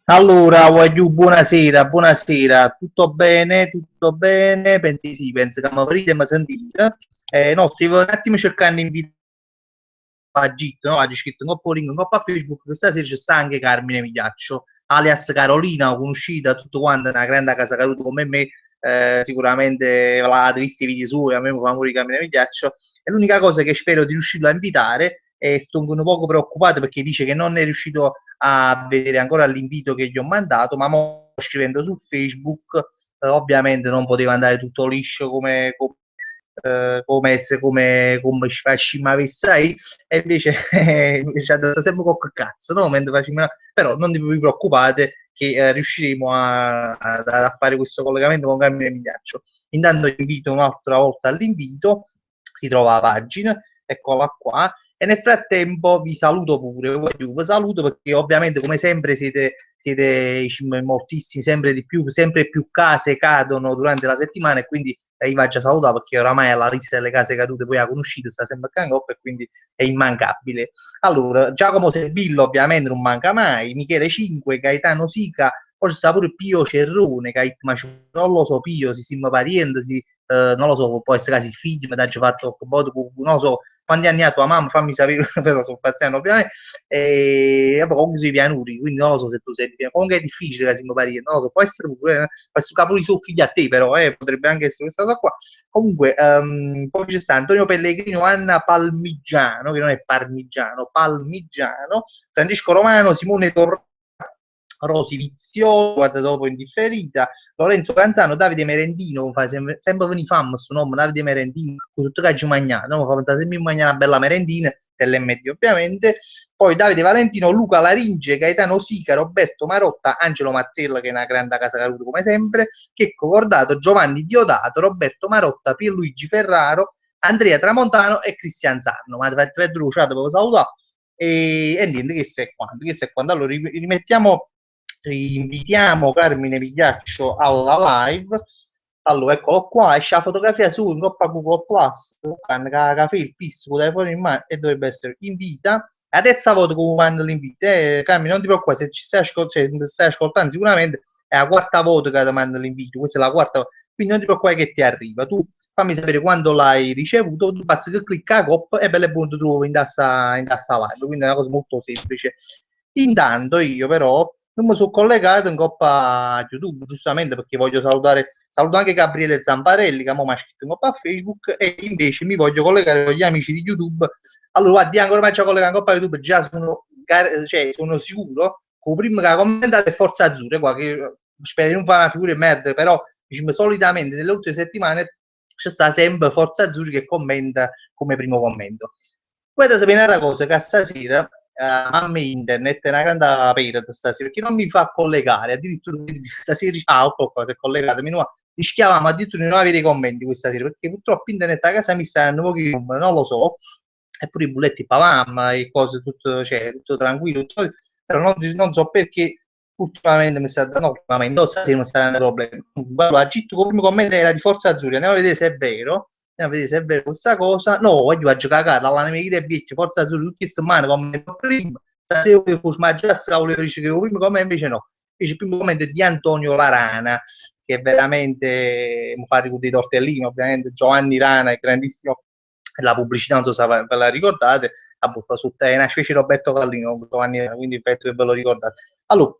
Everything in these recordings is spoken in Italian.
Allora, Wagyu, buonasera, buonasera, tutto bene? Tutto bene? Pensi sì, penso che mi avrete mi sentite. No, stavo un attimo cercando di invitare a Git, no? Ha scritto un po' link, un po' a Facebook, questa sera c'è sta anche Carmine Migliaccio, alias Carolina, conosciuta, tutto quanto, una grande casa caduta come me, sicuramente l'avete visto i video suoi, a me mi fa morire Carmine Migliaccio, e l'unica cosa che spero di riuscirlo a invitare, e sto un poco preoccupato perché dice che non è riuscito a vedere ancora l'invito che gli ho mandato, ma mo scrivendo su Facebook, ovviamente non poteva andare tutto liscio come facciamo a sai, e invece ci ha dato sempre qualche cazzo, no? Mentre facciamo, però non vi preoccupate che riusciremo a fare questo collegamento con Carmine Migliaccio. Intanto invito un'altra volta all'invito, si trova la pagina, eccola qua, e nel frattempo vi saluto pure, vi saluto perché ovviamente come sempre siete moltissimi, sempre più case cadono durante la settimana e quindi io faccio salutare perché oramai la lista delle case cadute poi la conoscete, sta sempre a Cangop e quindi è immancabile. Allora, Giacomo Servillo ovviamente non manca mai, Michele Cinque, Gaetano Sica, poi c'è pure Pio Cerrone, ma non lo so, Pio, si siamo parenti, non lo so, può essere che il figlio mi ha fatto non lo so, quanti anni ha tua mamma, fammi sapere, però sono paziente ovviamente, e poi comunque sui pianuri, quindi non lo so se tu sei di pianuri, comunque è difficile che siamo parenti, non lo so, può essere pure, può essere capo di suo figlio a te, però potrebbe anche essere questa cosa qua. Comunque, poi c'è sta Antonio Pellegrino, Anna Palmigiano, che non è Parmigiano, Palmigiano, Francesco Romano, Simone Torrano, Rosi Viziolo, guarda dopo indifferita, Lorenzo Canzano, Davide Merendino, fa sempre venire fam questo nome, Davide Merendino, con tutto che ci mangiato, no? Fa pensare sempre a mangiare una bella merendina, dell'MD ovviamente, poi Davide Valentino, Luca Laringe, Gaetano Sica, Roberto Marotta, Angelo Mazzella che è una grande casa caduta come sempre, Checco Cordato, Giovanni Diodato, Roberto Marotta, Pierluigi Ferraro, Andrea Tramontano e Cristian Sarno. Ma ti vedo bruciato, devo salutare. E niente, che sei quanto, che sei quanto. Allora, rimettiamo, invitiamo Carmine Vigliaccio alla live. Allora, eccolo qua, esce la fotografia su in coppa Google Plus, con caffè, il piss, con il telefono in mano e dovrebbe essere invita. A terza volta come mando l'invito, Carmine, non ti preoccupare, se ci stai ascoltando sicuramente è la quarta volta che ti mando l'invito, questa è la quarta volta, quindi non ti preoccupare che ti arriva. Tu fammi sapere quando l'hai ricevuto, tu basta che clicca a cop e belle buone trovi in tassa live, quindi è una cosa molto semplice. Intanto io però non mi sono collegato in coppa a YouTube, giustamente perché voglio saluto anche Gabriele Zamparelli che mi ha scritto in coppa a Facebook e invece mi voglio collegare con gli amici di YouTube. Allora, guardi, ancora mai ci collegare in coppa a YouTube, già sono sicuro che il primo che ha commentato è Forza Azzurra, qua, che spero di non fare una figura di merda, però diciamo, solitamente nelle ultime settimane c'è sta sempre Forza Azzurra che commenta come primo commento. Guarda, sapere una cosa, che stasera a me internet è una grande perda stasera, perché non mi fa collegare, addirittura stasera qualcosa è collegato, rischiavamo addirittura di non avere i commenti questa sera, perché purtroppo internet a casa mi sta un pochi numeri, non lo so, eppure i bulletti pavam e cose tutto, cioè, tutto tranquillo, tutto, però non so perché ultimamente mi sta dando, ultimamente, stasera mi sta dando problemi. Allora, Agitto come primo commento era di Forza Azzurra, andiamo a vedere se è vero. Andiamo a vedere se è vero questa cosa. No, voglio a giocare alla mia idea e Forza Azzurra tutte queste settimane commento prima. Stasera volevo smangiare sta volevo dire che primo commento invece no. Invece il primo commento è di Antonio Larana, che veramente mi fa ricordare i tortellini, ovviamente Giovanni Rana è grandissimo, la pubblicità, non so se ve la ricordate, a buffa su te, è una specie di Roberto Callino, Giovanni Rana, quindi penso che ve lo ricordate. Allora,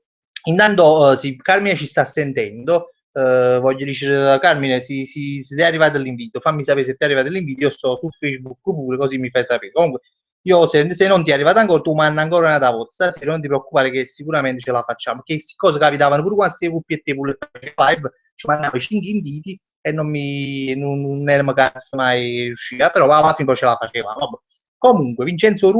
intanto sì, Carmine ci sta sentendo, voglio dire, Carmine, se ti è arrivato l'invito, fammi sapere se ti è arrivato l'invito, io sto su Facebook pure, così mi fai sapere. Comunque, io se non ti è arrivato ancora, tu manda ancora una tavozza, se non ti preoccupare che sicuramente ce la facciamo, che cose capitavano pure quando sei coppiette pure live, ci mandavo 5 inviti e non ero cazzo mai riuscita, però alla fine poi ce la facevamo. Vabbè. Comunque, Vincenzo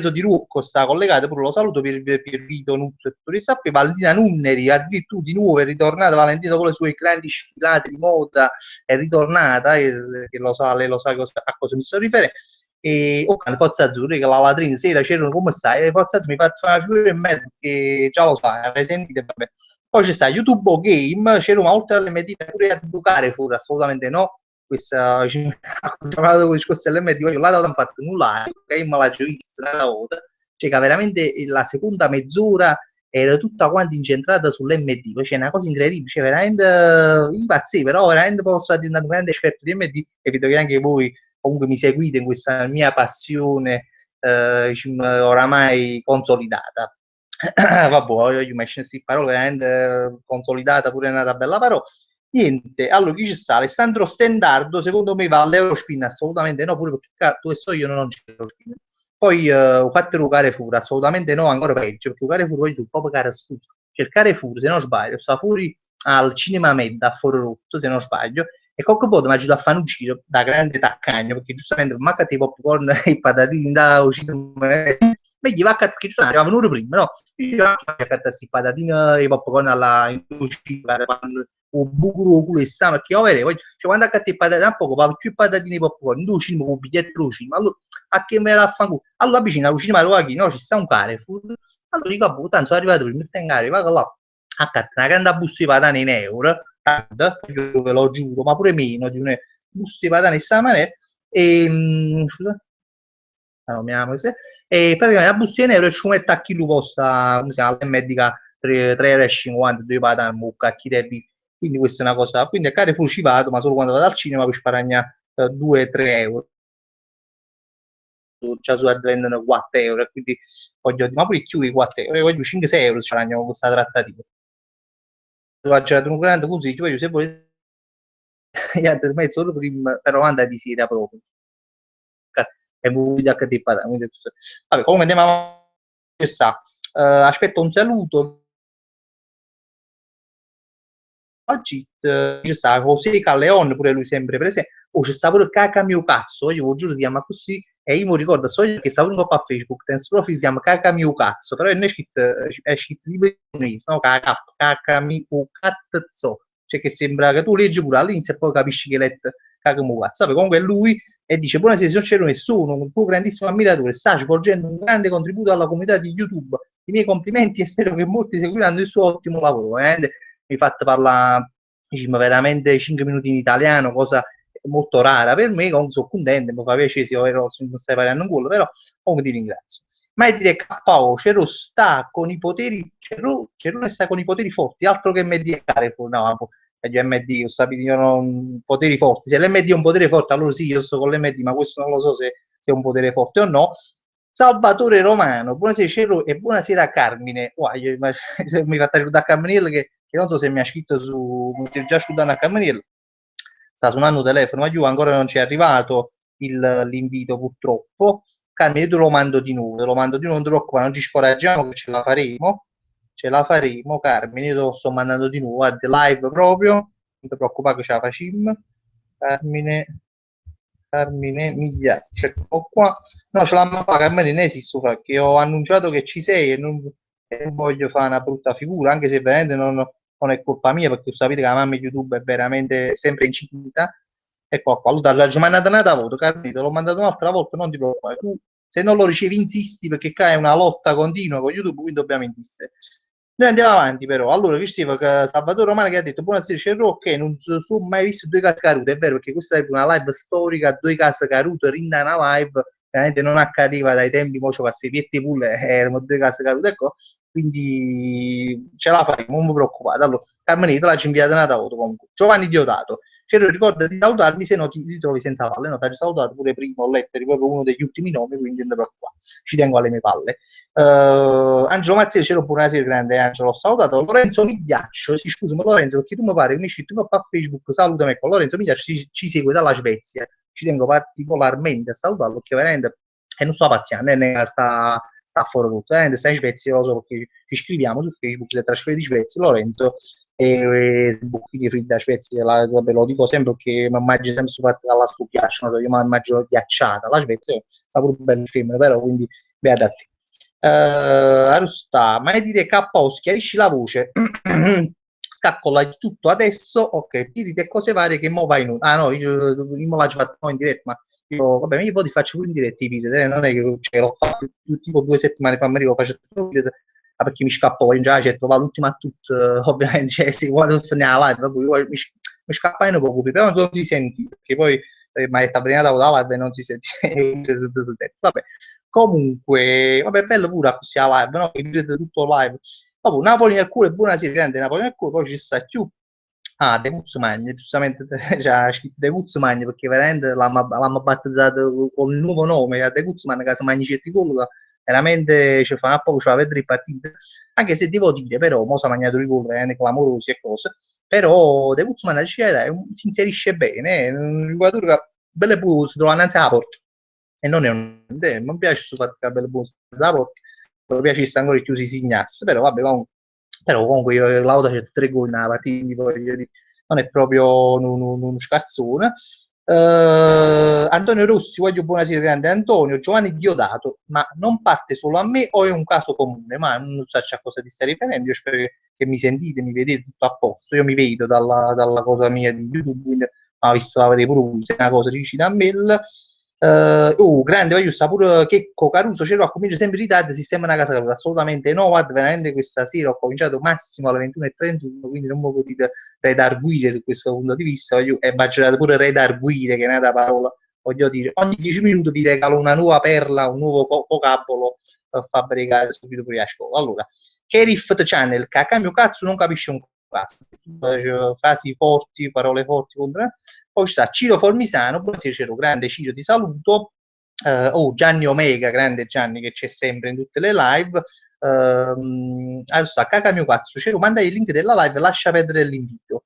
Di Rucco sta collegato, pure lo saluto per Vito Nuzzo e tutto il sappi. Valentina Nunneri, addirittura di nuovo è ritornata, Valentina con le sue grandi sfilate di moda, è ritornata, che lo sa, lei lo sa a cosa mi sto riferendo. E ok, Forza Azzurra, che la latrina sera c'erano come stai, e Forza Azzurra mi fa fare una figura in mezzo, che già lo sai, avete sentito, vabbè. Poi c'è sta YouTube Game, c'era una oltre alle medie pure a educare fuori, assolutamente no, questa chiamata con il discorso LMD, io là non ho fatto nulla, game la vista una volta, cioè che veramente la seconda mezz'ora era tutta quanta incentrata sull'MD, poi c'è una cosa incredibile, cioè veramente impazzì, però veramente posso diventare un grande esperto di MD e vedo che anche voi comunque mi seguite in questa mia passione diciamo, oramai consolidata. Vabbè, io mi queste parole veramente consolidata, pure è una bella parola. Niente, allora chi ci sta? Alessandro Stendardo, secondo me va all'Eurospin, assolutamente no, pure perché dove sto io non c'è l'Eurospin. Poi ho fatto il Carrefour, assolutamente no, ancora peggio, perché il Carrefour poi sul proprio caro stuso. C'è il Carrefour, se non sbaglio, sta fuori al Cinema Med a Foro Rotto, se non sbaglio, e qualche volta mi ha aiutato a fare un giro da grande taccagno, perché giustamente manca i popcorn e i patatini da Cinema Med, ma gli va a perché giustamente arrivava un'ora prima, no? Io a questi patatini e i popcorn alla in cucina, o bucuro o culo e sa, perché io vedevo, cioè, quando accatti il patatino, un poco, va più patatini e popcorn, tu cinema con un biglietto lo cinema, allora, a che me la fanno? Allora vicino alla cucina Maruaghi, no, ci sta un Carrefour, allora dico, boh, tanto sono arrivato prima, in Carrefour, vado là, accatto una grande busta di patatine in euro, io ve lo giuro, ma pure meno di una busta di patatine in questa maniera, e, scusa, no, mi amo, sì. E praticamente la bustina euro e ci mette a chilo posta, come si chiama, la medica 3,50 2 patate, mucca, a chi devi. Quindi questa è una cosa, quindi a Carrefour ci vado, ma solo quando vado al cinema per sparagna 2-3 euro. Già su vendono 4 euro, e quindi voglio dire, ma pure più di 4 euro, voglio 5-6 euro ci sparagniamo con questa trattativa. Ho girato un grande così, poi se volete, gli altri mezzo solo prima, per 90 di sera proprio. E vuoi HD patate, vabbè, comunque andiamo avanti. Aspetto un saluto. Oggi ci sta José Calleon, pure lui sempre presente. Oh, c'è sta pure Caca mio cazzo, io giuro si chiama così, e io mi ricordo solo che sta pure un po' a Facebook, nel suo profilo si chiama Caca mio cazzo, però è scritto tipo in inglese, no? Caca mio cazzo, cioè che sembra che tu leggi pure all'inizio e poi capisci che letto Caca mio cazzo. Vabbè, comunque è lui e dice buonasera signor Cerone, sono un suo grandissimo ammiratore, sta svolgendo un grande contributo alla comunità di YouTube. I miei complimenti e spero che molti seguiranno il suo ottimo lavoro. Mi fate parlare diciamo, veramente 5 minuti in italiano, cosa molto rara per me, comunque sono contento, mi fa piacere se io non stai parlando in quello, però comunque ti ringrazio. Ma dire KO, Cero sta con i poteri, Cerone sta con i poteri forti, altro che MD Carrefour, no, gli MD, io sapete, io non poteri forti, se l'MD è un potere forte, allora sì, io sto con l'MD, ma questo non lo so se è un potere forte o no. Salvatore Romano, buonasera Cero e buonasera Carmine. Wow, mi fa ricordare a Carmine che non so se mi ha scritto su, mi si è già scritto a Carmine, sta suonando il telefono, ma io ancora non ci è arrivato l'invito purtroppo. Carmine, te lo mando di nuovo, te lo mando di nuovo, non ti preoccupare, non ci scoraggiamo che ce la faremo, Carmine, io te lo sto mandando di nuovo, live proprio, non ti preoccupare che ce la facciamo. Carmine, Carmine Migliaccio, ecco qua. No, ce l'hanno fatta, Carmine non esiste, perché ho annunciato che ci sei e non voglio fare una brutta figura, anche se veramente non è colpa mia, perché sapete che la mamma di YouTube è veramente sempre incinta. Ecco qua, allora ci ho mandato una volta, Carmine, te l'ho mandato un'altra volta, non ti preoccupare. Tu, se non lo ricevi, insisti, perché qua è una lotta continua con YouTube, quindi dobbiamo insistere. Noi andiamo avanti però, allora diceva che Salvatore Romano che ha detto buonasera c'è Rocco e non sono mai visto due case cadute, è vero perché questa è una live storica, due case cadute, rinda una live, veramente non accadeva dai tempi, mo ci passi Pietti Pulle, erano due case cadute, ecco, quindi ce la faremo, non vi preoccupate. Allora, Carmenita l'ha inviata una auto comunque. Giovanni Diodato, Cero ricorda di salutarmi, se no ti trovi senza palle, no, ti ho salutato pure prima, ho letto, eri proprio uno degli ultimi nomi, quindi non ti preoccupare, ci tengo alle mie palle. Angelo Mazzieri, c'era buonasera grande Angelo, ho salutato Lorenzo Migliaccio, sì, scusami Lorenzo perché tu mi pare che mi scritto a Facebook, salutami, ecco Lorenzo Migliaccio ci segue dalla Svezia, ci tengo particolarmente a salutarlo perché veramente non sto pazziando, sta fuori tutto, sta in Svezia, lo so perché ci scriviamo su Facebook, si è trasferito in Svezia, Lorenzo e Bucchini Frida Svezia, vabbè, lo dico sempre perché mi immagino sempre fatta dalla su ghiaccio, no? Io mi immagino ghiacciata, la Svezia sta pure bello il film, però quindi beata a te. Arusta, mai dire KO, schiarisci la voce. Scaccola di tutto adesso. Ok, dirite cose varie che mo vai in. Ah no, io l'ho fatto in diretta, ma io, vabbè, io poi ti faccio pure in diretta i video, non è che cioè, l'ho fatto tipo 2 settimane fa, mi ricordo, facevo video, perché mi scappo, poi già c'è trovato l'ultima tutto, ovviamente, cioè, se quando torniamo la live, poi mi scappai un po', però non si senti, perché poi ma è tabellata la live e non si sente. Vabbè, comunque, vabbè, bello pure così la live, no? Che vedete tutto live. Dopo Napoli nel cuore, buonasera, grande Napoli nel cuore, poi ci sta più. Ah, De Guzmagna, giustamente c'ha scritto De Guzmagna perché veramente l'hanno battezzato con il nuovo nome, a De Guzman che si mangia certi gol, veramente ci fa a poco, ci fa vedere le partite, anche se devo dire, però, mo si è mangiato i gol veramente clamorosi e cose, però De Guzman si inserisce bene, è un giocatore che ha belle buone, si trova innanzi alla porta, e non è non piace questo fatto che ha belle buone innanzi alla porta, mi piace che sta ancora chiusi si signasse, però vabbè, comunque, però comunque Lauda c'è 3 gol nella partita, voglio dire, non è proprio uno scarzone. Antonio Rossi, voglio buonasera grande Antonio, Giovanni Diodato, ma non parte solo a me o è un caso comune? Ma non so a cosa ti stai riferendo, io spero che mi sentite, mi vedete tutto a posto, io mi vedo dalla cosa mia di YouTube, quindi visto la vedere pure voi, se è una cosa riuscita a mail. Oh, grande, voglio sta pure Checco Caruso, ce l'ho comincia sempre in ritardo, sistema una casa caruso, assolutamente no, guarda, veramente questa sera ho cominciato massimo alle 21:31, quindi non mi potete redarguire su questo punto di vista, e immaginato pure redarguire, che è una parola, voglio dire, ogni 10 minuti vi regalo una nuova perla, un nuovo vocabolo per far bregare subito per la scuola. Allora, Kerif the Channel, cacà mio cazzo non capisce un cazzo, frasi forti, parole forti contro. Poi sta Ciro Formisano, buonasera Ciro, grande Ciro, ti saluto. Gianni Omega, grande Gianni che c'è sempre in tutte le live. Allora sta caca mio cazzo, Ciro, manda il link della live, lascia perdere l'invito.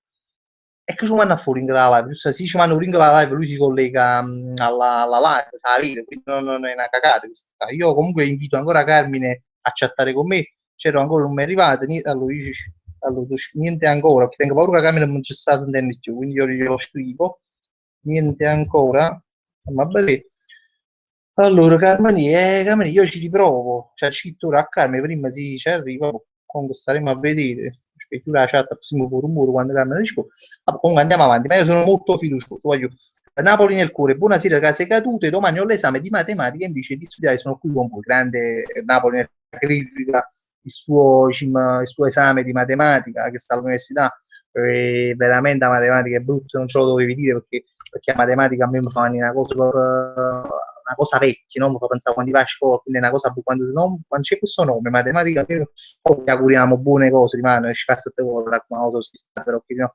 E che ci vanno a fuori in la live, giusto? Se ci vanno in la live, lui si collega alla live, sa dire, quindi non è una cagata. Io comunque invito ancora Carmine a chattare con me, c'ero ancora non mi è arrivato, allora, allora, niente ancora, perché tengo paura che Carmine non ci sta sentendo più, quindi io glielo scrivo, niente ancora, ma bene. Allora, Carmine, io ci riprovo, cioè scrittura a Carmine, prima si ci arriva, comunque staremo a vedere, scrittura la chat, possiamo pure un muro quando Carmine risponde. Comunque andiamo avanti, ma io sono molto fiducioso, voglio Napoli nel cuore, buonasera case cadute, domani ho l'esame di matematica invece di studiare sono qui con voi, grande Napoli nel sacrifica il suo esame di matematica che sta all'università, veramente la matematica è brutta, non ce lo dovevi dire perché la matematica a me mi fa una cosa vecchia, no? Mi fa pensare quando vai a scuola, quindi è una cosa quando, quando c'è questo nome, matematica, poi ti auguriamo buone cose, rimane, scassate cose, raccomando, però che sennò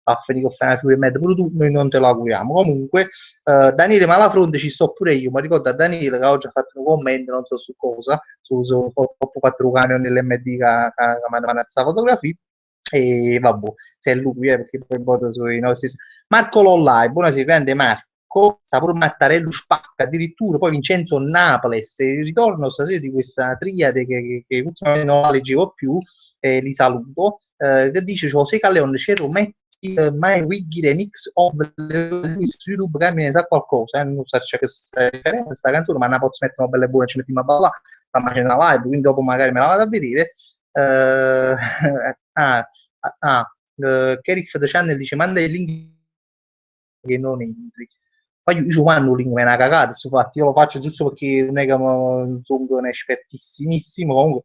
a finire con fare una figura e mezzo, pure tu, noi non te lo auguriamo. Comunque, Daniele Malafronte ci sto pure io, ma ricordo a Daniele che oggi ha fatto un commento, non so su cosa, su troppo 4 camion nell'MD che mi hanno mandato fotografia, e vabbè, se è lui, perché poi vota sui nostri. Marco Lollai, buonasera, grande Marco, sta pure Mattarello Spacca, addirittura poi Vincenzo Naples, il ritorno stasera di questa triade che ultimamente non la leggevo più, li saluto, che dice José Calleon, c'ero metti My Wiggy Remix of su YouTube, che ne sa qualcosa, non so se c'è questa canzone, ma ne posso mettere una bella e buona, ci mettiamo a ballare, sta facendo una live, quindi dopo magari me la vado a vedere. Ah, Kerif The Channel dice manda il link che non entri. Poi io ci mando un link, ma è una cagata, infatti io lo faccio giusto perché non è che sono un espertissimissimo, comunque,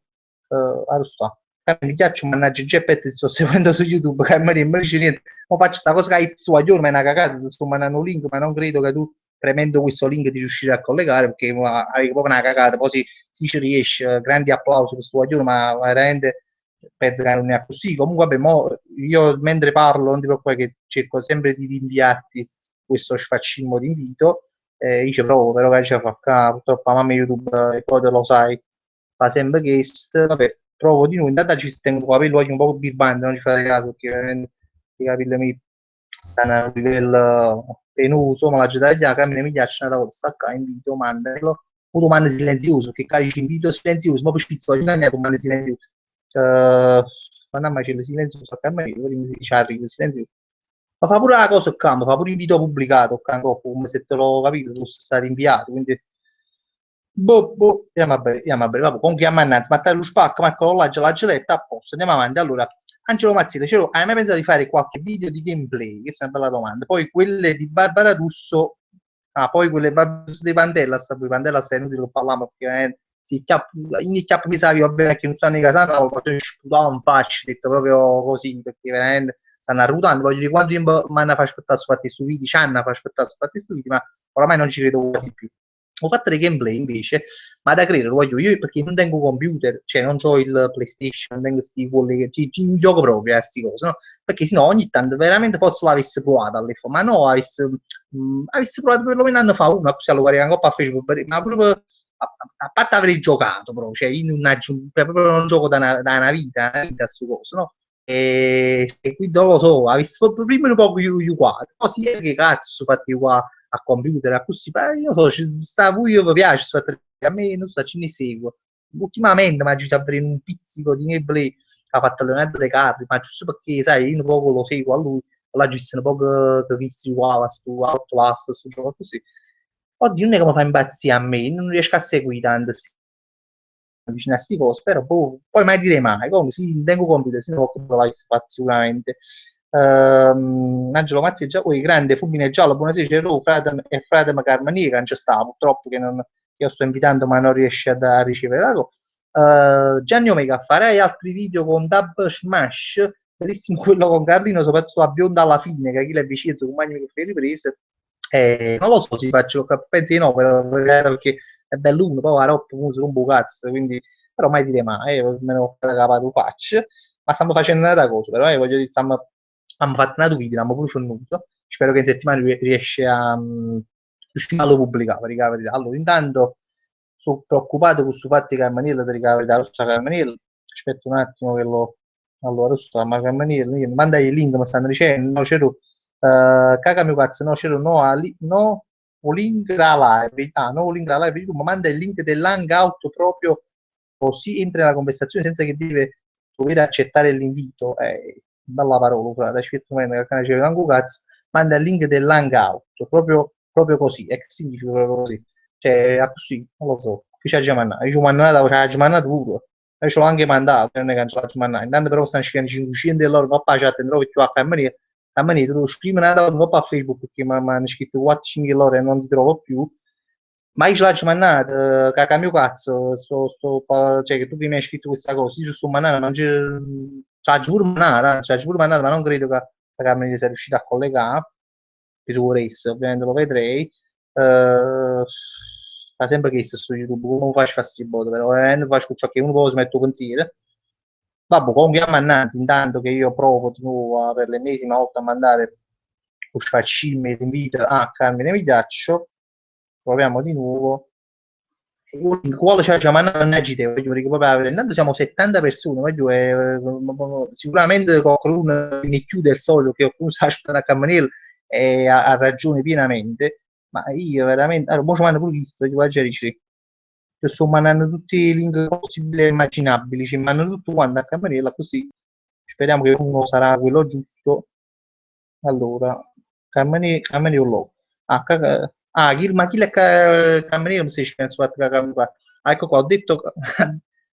allora sta. Mi piace, mannaggia, GPT, sto seguendo su YouTube, che mi dice niente, ma faccio questa cosa che hai su Aglione, ma è una cagata, ti sto mandando un link, ma non credo che tu premendo questo link ti riuscirai a collegare, perché hai proprio una cagata, poi si ci riesce, grandi applausi per questo Aglione, ma veramente penso che non è così. Comunque, vabbè, io mentre parlo, non ti preoccupare che cerco sempre di inviarti questo sfaccino di invito. Io ci provo, però che ce fa qua, purtroppo la mamma YouTube, poi te lo sai, fa sempre guest. Vabbè, provo di nuovo. Intanto ci stengo con capelli un po' birbante, non ci fate caso, perché veramente i capelli mi stanno a un livello penoso, ma la giocata a me mi piace una volta stacca, invito, mandalo. O domande silenzioso, che carici invito silenzioso, ma poi spizzo la domande silenzioso. Quando mai c'è il silenzioso, a me, si dice arriva il silenzioso. Ma fa pure la cosa a campo, fa pure il video pubblicato, come se te l'ho capito, fosse stato inviato, quindi andiamo a bere, vabbè, comunque andiamo innanzi, mattare lo spacco, Marco Lollaggio, la geletta, a posto, andiamo avanti, allora, Angelo Mazzilli, hai mai pensato di fare qualche video di gameplay? Questa è una bella domanda, poi quelle di Barbara D'Urso, poi quelle di Pandellas, poi Pandellas è inutile che parliamo, perché in chiappa mi sa che vabbè che non stanno in casa, no, faccio sputare un faccio, detto proprio così, perché veramente stanno arrutando, voglio dire quanto tempo mi hanno fatto aspettare su fatti su video, ci hanno fatto aspettare su fatti su video, ma oramai non ci credo quasi più. Ho fatto dei gameplay invece, ma da credere, lo voglio io perché non tengo computer, cioè non ho il PlayStation, non tengo sti quelli che ci gioco proprio a sti cose, no? Perché sennò ogni tanto veramente forse l'avessi provato all'iPhone, ma no, avessi provato perlomeno un anno fa una, così allora guardare un po' a Facebook, ma proprio a parte aver giocato proprio, cioè io proprio non gioco da una vita su cose, no? E quindi non lo so, avessi fatto prima un po' più quadro, poi sì, che cazzo, fatti qua a computer, a così, ma io so, ci sta pure io mi piace, a me non so, ci ne seguo. Ultimamente ma ci sta avere un pizzico di gameplay che ha fatto Leonardo De Carli, ma giusto perché, sai, io un po' lo seguo a lui, là ci sono un po' che visti qua, stu Outlast, sto gioco così. Oddio, non è che mi fa impazzire a me, non riesco a seguire tanto vicino a sti cose, però boh, poi mai dire mai, comunque sì, tengo compito, se no la fatto sicuramente. Angelo Mazzi già, poi grande fulmine giallo, buonasera, c'è e Fratem Carmaniera, non c'è sta, purtroppo che non, io sto invitando ma non riesce a ricevere la cosa. Gianni Omega, farei altri video con Dub Smash, bellissimo quello con Carlino, soprattutto la bionda alla fine, che chi l'è vicino, con Magno che fa riprese. Non lo so, si faccio, pensi di no, perché è bello uno, poi la roba musica un po' cazzo, quindi però mai dire mai, me ne ho cavato faccio, ma stiamo facendo una cosa, però voglio dire, abbiamo fatto una video, abbiamo pure finito, spero che in settimana riesce a riuscire a lo pubblicare, per la verità. Allora, intanto sono preoccupato con questo fatto che Carmaniello, per la verità, rossa Carmaniello, aspetta un attimo che lo... Allora, rossa Carmaniello, mi manda il link, mi stanno dicendo, no, c'ero, caga mio cazzo, no, c'ero, no, no, o link la live, ah, no, link la live, ma manda il link dell'hangout proprio così entra nella conversazione senza che deve dover accettare l'invito. Bella parola, frate, ci metto meno, che c'è un cazzo, manda il link dell'hangout, proprio così, e che significa proprio così? Cioè, così, non lo so, chi ci ha già mandato? Io ci ho mandato, ci ha già mandato pure, e ce l'ho anche mandato, non è che ce l'ho già mandato, intanto però stanno scrivendo 500 loro, ma poi ci attenderò più a me tu scrivi una data un po' a Facebook perché mi hanno scritto 4-5 loro e non ti trovo più, ma io ce l'ho mannata, caca mio cazzo, cioè che tu prima hai scritto questa cosa, io ci sto mannata, ma non c'è pure mannata, ma non credo che me ne sia riuscita a collegare, per vorresti, ovviamente lo vedrei, fa sempre questo su YouTube, come faccio fastidio, però ovviamente faccio ciò che uno può smettere pensiero. Vabbè, comunque a mannaggia, intanto che io provo di nuovo per l'ennesima volta a mandare un faccime l'invito a Carmine Migliaccio, proviamo di nuovo. Il quale ci ha mandato a agite, voglio dire, proprio, intanto siamo 70 persone, voglio, sicuramente qualcuno ne chiude il solito che qualcuno sta aspettando a campanile e ha ragione pienamente, ma io veramente, allora, mo ci mando pure visto, io già dice, io sto mandando tutti i link possibili e immaginabili, ci mando tutto quanto a campanile, così speriamo che uno sarà quello giusto. Allora, Carmine o Low. Ma chi è Carmine non si scrive su Carmine qua. Ah, ecco qua, ho detto,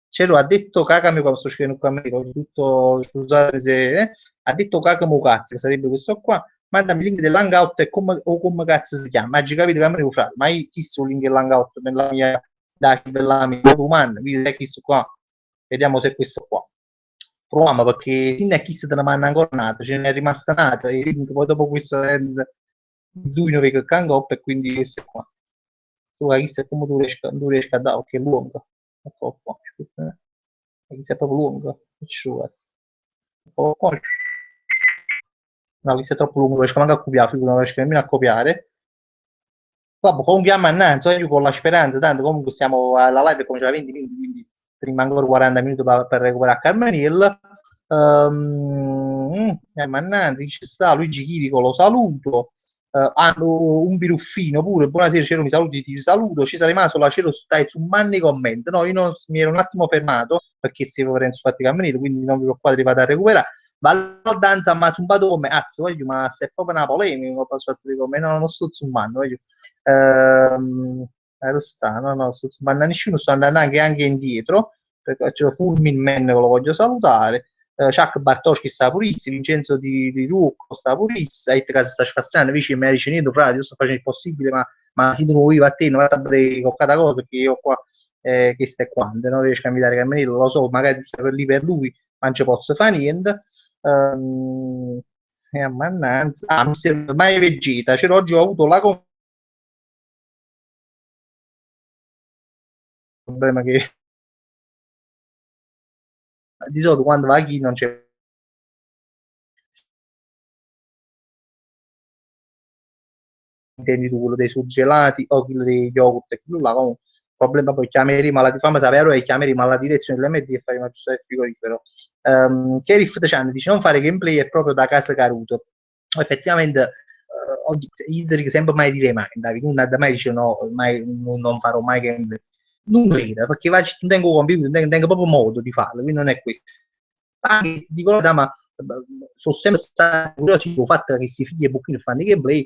Cero ha detto Cacami qua, sto scrivendo qua a me, ho tutto, scusate se, ha detto Cacamo cazzo, che sarebbe questo qua, mandami il link dell'hangout e come, o come cazzo si chiama, ma già capito che a me devo fare, ma io chi il link dell'hangout nella mia, della mia umana, vedi chi qua, vediamo se è questo qua. Proviamo perché sin da chi se te ne manna ancora nata, ce n'è rimasta nata e poi dopo questo è il duino che cangop e quindi questo è qua. Tu chissà come tu riesci a dare, che è lungo. Ecco qua, chissà è proprio lungo. Ecco qua. No, questo è troppo lungo, non riesco manco a copiare, non riesco nemmeno a copiare. Vabbè, comunque a mannaggia, io con la speranza, tanto comunque siamo alla live come c'era 20 minuti, quindi rimango ancora 40 minuti per recuperare Carmen Hill. Mannaggia, ci sta Luigi Chirico, lo saluto. Hanno un biruffino pure, buonasera, Cero, mi saluti, ti saluto. Ci sarei rimasto la Cero, stai su manni commenti. No, io non, mi ero un attimo fermato perché si vorrei fatti Carmen Hill, quindi non vi preoccupate, vado a recuperare. Ballo danza ma zumbato come cazzo, voglio, ma se è proprio una polemica, posso fare come no, non sto zumbando, voglio. Sta, no, no, sto zumbando nessuno, sto andando anche indietro, perché c'è Fulmin Man che lo voglio salutare. Chuck Bartoschi sta purissimo, Vincenzo di Rucco sta purissimo, e te casa sta sfastrando, invece mi hai ricevuto, frate, io sto facendo il possibile, ma si trovo io a te, non vado a bere con cada cosa, perché io qua, che stai qua, non riesco a invitare Camminello, lo so, magari sta per lì per lui, ma non ci posso fare niente. Mannaggia, Mister Mai Vegeta, oggi ho avuto la problema che di solito quando va chi non c'è intendi tu quello dei surgelati o quello degli yogurt e quello là comunque il problema poi chiameremo alla di fama sapere e chiameremo alla direzione dell'MD e faremo aggiustare il frigorifero. Kerif Chan dice non fare gameplay è proprio da casa Caruto effettivamente io dico sempre mai dire mai Davide, non da mai dice no mai, non farò mai gameplay non credo perché non tengo computer non tengo proprio modo di farlo quindi non è questo anche ti dico la verità, ma sono sempre stato curioso sul fatto che questi figli e bocchini fanno i gameplay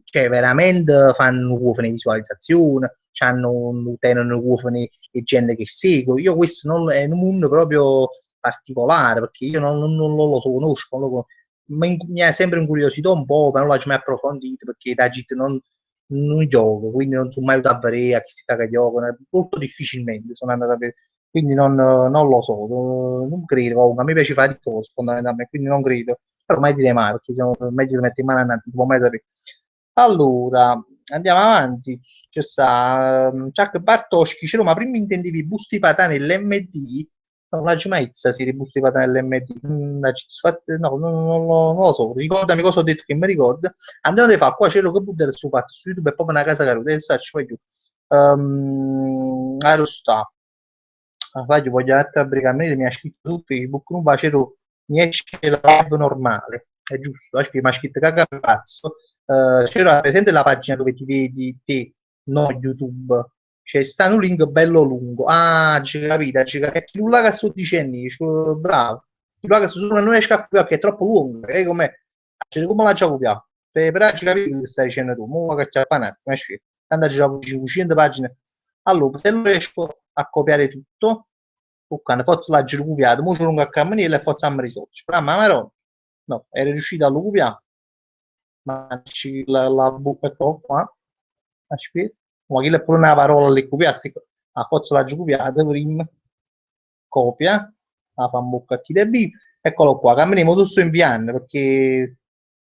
cioè veramente fanno una visualizzazione, tengono le gente che segue. Io questo non, è un mondo proprio particolare perché io non lo conosco, mi ha sempre incuriosito un po', però non l'ho mai approfondito perché da GIT non gioco, quindi non sono mai andato a vedere a chi si caga gioco, molto difficilmente sono andato a vedere, quindi non lo so, non credo, comunque, a me piace fare di cose fondamentalmente, quindi non credo, però mai dire mai perché siamo meglio di mettere in mano a non si può mai sapere. Allora, andiamo avanti. C'è sta Chuck Bartoschi, dice, ma prima intendevi busti patà nell'MD? Non la Gimaizza si ribusti patà nell'MD. No, non lo so. Ricordami cosa ho detto che mi ricordo. Andiamo a fare qua, c'è lo che buttare su fatto su YouTube è proprio una casa caruta. Adesso ci vai giù. Sta. Voglio mettere a brigare, mi ha scritto su Facebook, non faccio, mi esce la live normale, è giusto, mi ha scritto caga cazzo, c'era presente la pagina dove ti vedi te, no YouTube, c'è sta un link bello lungo, ah, c'è capito, è chi nulla che sto dicendo, bravo, chi nulla che sto non riesco a copiare perché è troppo lungo, come, cioè, come la già copiato, però ci capisco che stai dicendo tu, mo che c'è un attimo, tanto c'è 500 pagine, allora, se non riesco a copiare tutto, ok, posso leggere copiato, mo c'è lungo a camminare e posso risolvere. Però ma no, era riuscito a lo copiare, ma la bocca qua, aspetta, ma chi è pure una parola lì copiassi, a posso leggere copiato prima, copia, la fa in bocca a chi deve, eccolo qua, camminiamo tutto in piano, perché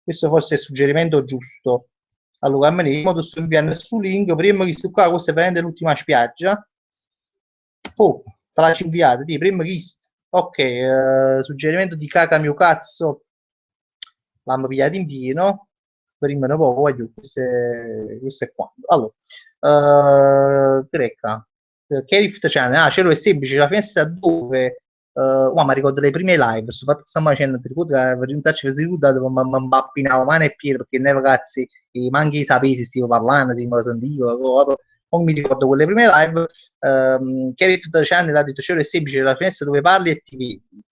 questo forse è il suggerimento giusto. Allora, camminiamo tutto in piano su link, prima che sto qua, questa è veramente l'ultima spiaggia, oh, te l'ha inviata, di prima chist. Ok, suggerimento di caca mio cazzo. L'hanno pigliato in pieno. Prima un po', voglio, questo è quando. Allora, greca. Kerif Channel, ah, c'era è semplice, la finestra dove ma ricordo le prime live, sto fatto che stiamo facendo, ti ricordo che per un sacco di seduta dove mi impappinavo mano e piede perché nei ragazzi, manchi sapessi, stivo parlando, si mi sentivo, non mi ricordo quelle prime live, Kerif Channel ha detto c'era è semplice, la finestra dove parli e ti vedi.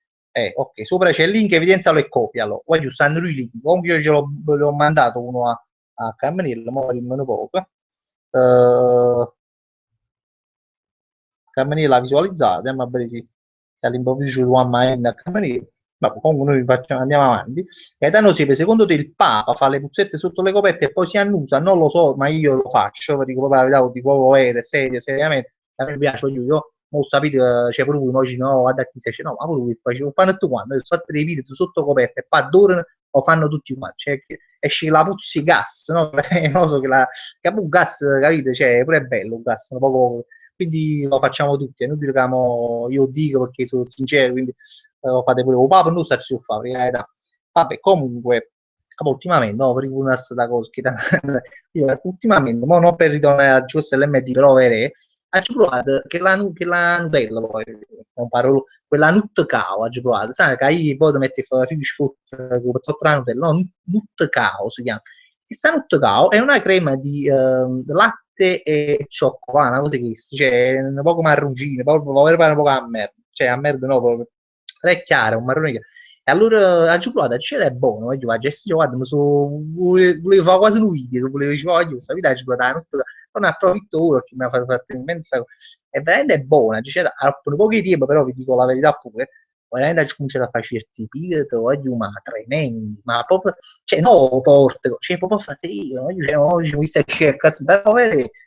Ok, sopra c'è il link, evidenzialo e copialo. Voglio stanno i link, comunque io l'ho mandato uno a Camminello, ma rimango poco. Camminello l'ha visualizzato, ma bene sì, se all'improvviso ci troviamo a Camminello. Ma comunque noi andiamo avanti. Gaetano Siepe, secondo te il Papa fa le puzzette sotto le coperte e poi si annusa? Non lo so, ma io lo faccio, dico proprio la verità, dico proprio seriamente, a me piace, io non sapete, c'è pure lui, noi dice, no, guarda chi sei, no, ma pure lui, facevo, fanno tutto quanto, sono fatti dei video sotto coperta e poi adorano, lo fanno tutti quanti, cioè, esce la puzzi gas, no? Non so che un gas, capite, cioè, pure è bello un gas, un poco, quindi lo facciamo tutti, è inutile che io dico perché sono sincero, quindi lo fate pure, o papà non sa ci fare, vabbè, comunque, ultimamente, no, per una sta cosa, che ultimamente, ma non per ritornare a giusto l'MD, però vero, ha provato che la Nutella poi non parlo quella nut cao ha provato sai che io poi metti figli sfotto sotto la Nutella no nut cao si chiama e sta nut cao è una crema di latte e cioccolato una cosa che cioè un poco marroncino proprio un po' a merda cioè a merda no proprio è chiara un marrone chiaro e allora ha provato c'è è buono io a gestire guarda volevo fare quasi un video volevo dire voglio questa vita ha provato non approfitto ora che mi ha fatto immensa è veramente buona, cioè, per pochi tempo però vi dico la verità pure, veramente ci cominciare a fare certi pizzi, voglio, ma tremendi, ma proprio, cioè no porte, cioè proprio fratello, cioè, oggi mi stai cercando, però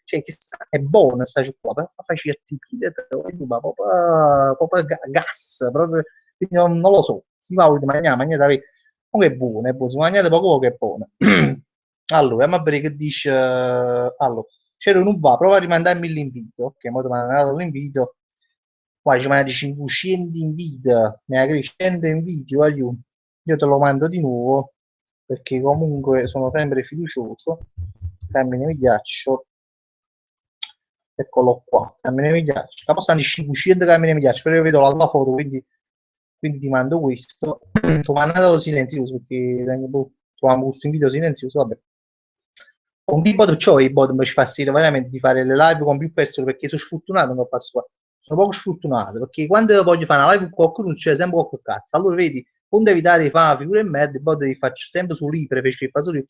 cioè, che è buona sta qua, però fare certi pizzi, voglio, ma proprio gas, proprio, quindi non lo so, si va a mangiare da comunque è buono, si mangiate poco che è buono. Allora, andiamo a vedere che dice, allora, c'era non va, prova a rimandarmi l'invito. Ok, mo ti mi hanno mandato l'invito. Qua ci mandi 500 invito, mi ha crescendo inviti, voglio. Io te lo mando di nuovo, perché comunque sono sempre fiducioso. Cammine mi ghiaccio. Eccolo qua, cammine mi ghiaccio. Capo stanno 500 cammine mi ghiaccio, però io vedo la tua foto, quindi ti mando questo. Ti ho mandato silenzioso, perché boh, troviamo questo invito silenzioso, vabbè. Con Bibot c'ho i bot mi ci fa sentire veramente di fare le live con più persone perché sono sfortunato non passo qua. Sono poco sfortunato perché quando voglio fare una live con qualcuno c'è sempre qualche cazzo. Allora vedi, onde evitare di fare figure e merda, i bot li faccio sempre su libere, fece il solo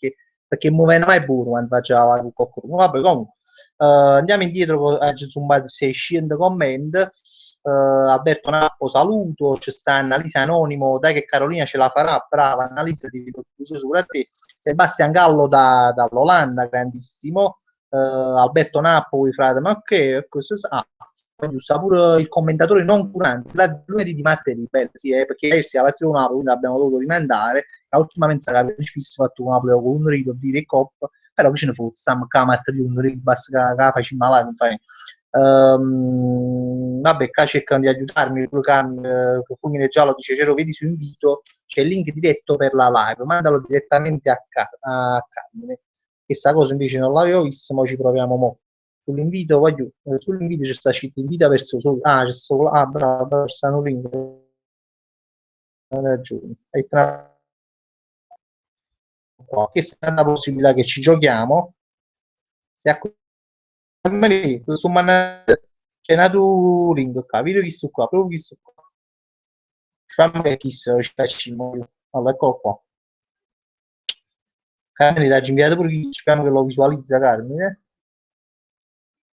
perché non viene mai buono quando faccio la live con qualcuno. Vabbè, comunque. Andiamo indietro con su 600 commenti. Alberto Nappo saluto, c'è sta Annalisa Anonimo, dai che Carolina ce la farà, brava Annalisa, ti fiducia su a te. Sebastian Gallo dall'Olanda, grandissimo. Alberto Napoli, frate, ma che questo giusto, pure il commentatore non curante, la lunedì di martedì, beh, sì, perché ieri si è partito Napoli, quindi abbiamo dovuto rimandare. La ultima mensa che abbiamo fatto un Napoli con un rito di Coppa, però che ce ne fu, Sam martedì un rito, basta che facciamo male, fai. Vabbè, qua cercano di aiutarmi, Fulmine Giallo dice Cero, vedi su invito c'è il link diretto per la live, mandalo direttamente a Carmine. Questa cosa invece non l'avevo vista, ma ci proviamo mo. Sull'invito sull'invito c'è sta scritto invita persone, c'è solo, bravo, stanno link, hai ragione. Qua. Questa è una possibilità che ci giochiamo. Se a su c'è nato link qua, vedo chi su qua, proprio chi su qua. Fammi che chi ci facciamo. Allora, eccolo qua. Carmine daggi inviato pure chi speriamo che lo visualizza Carmine.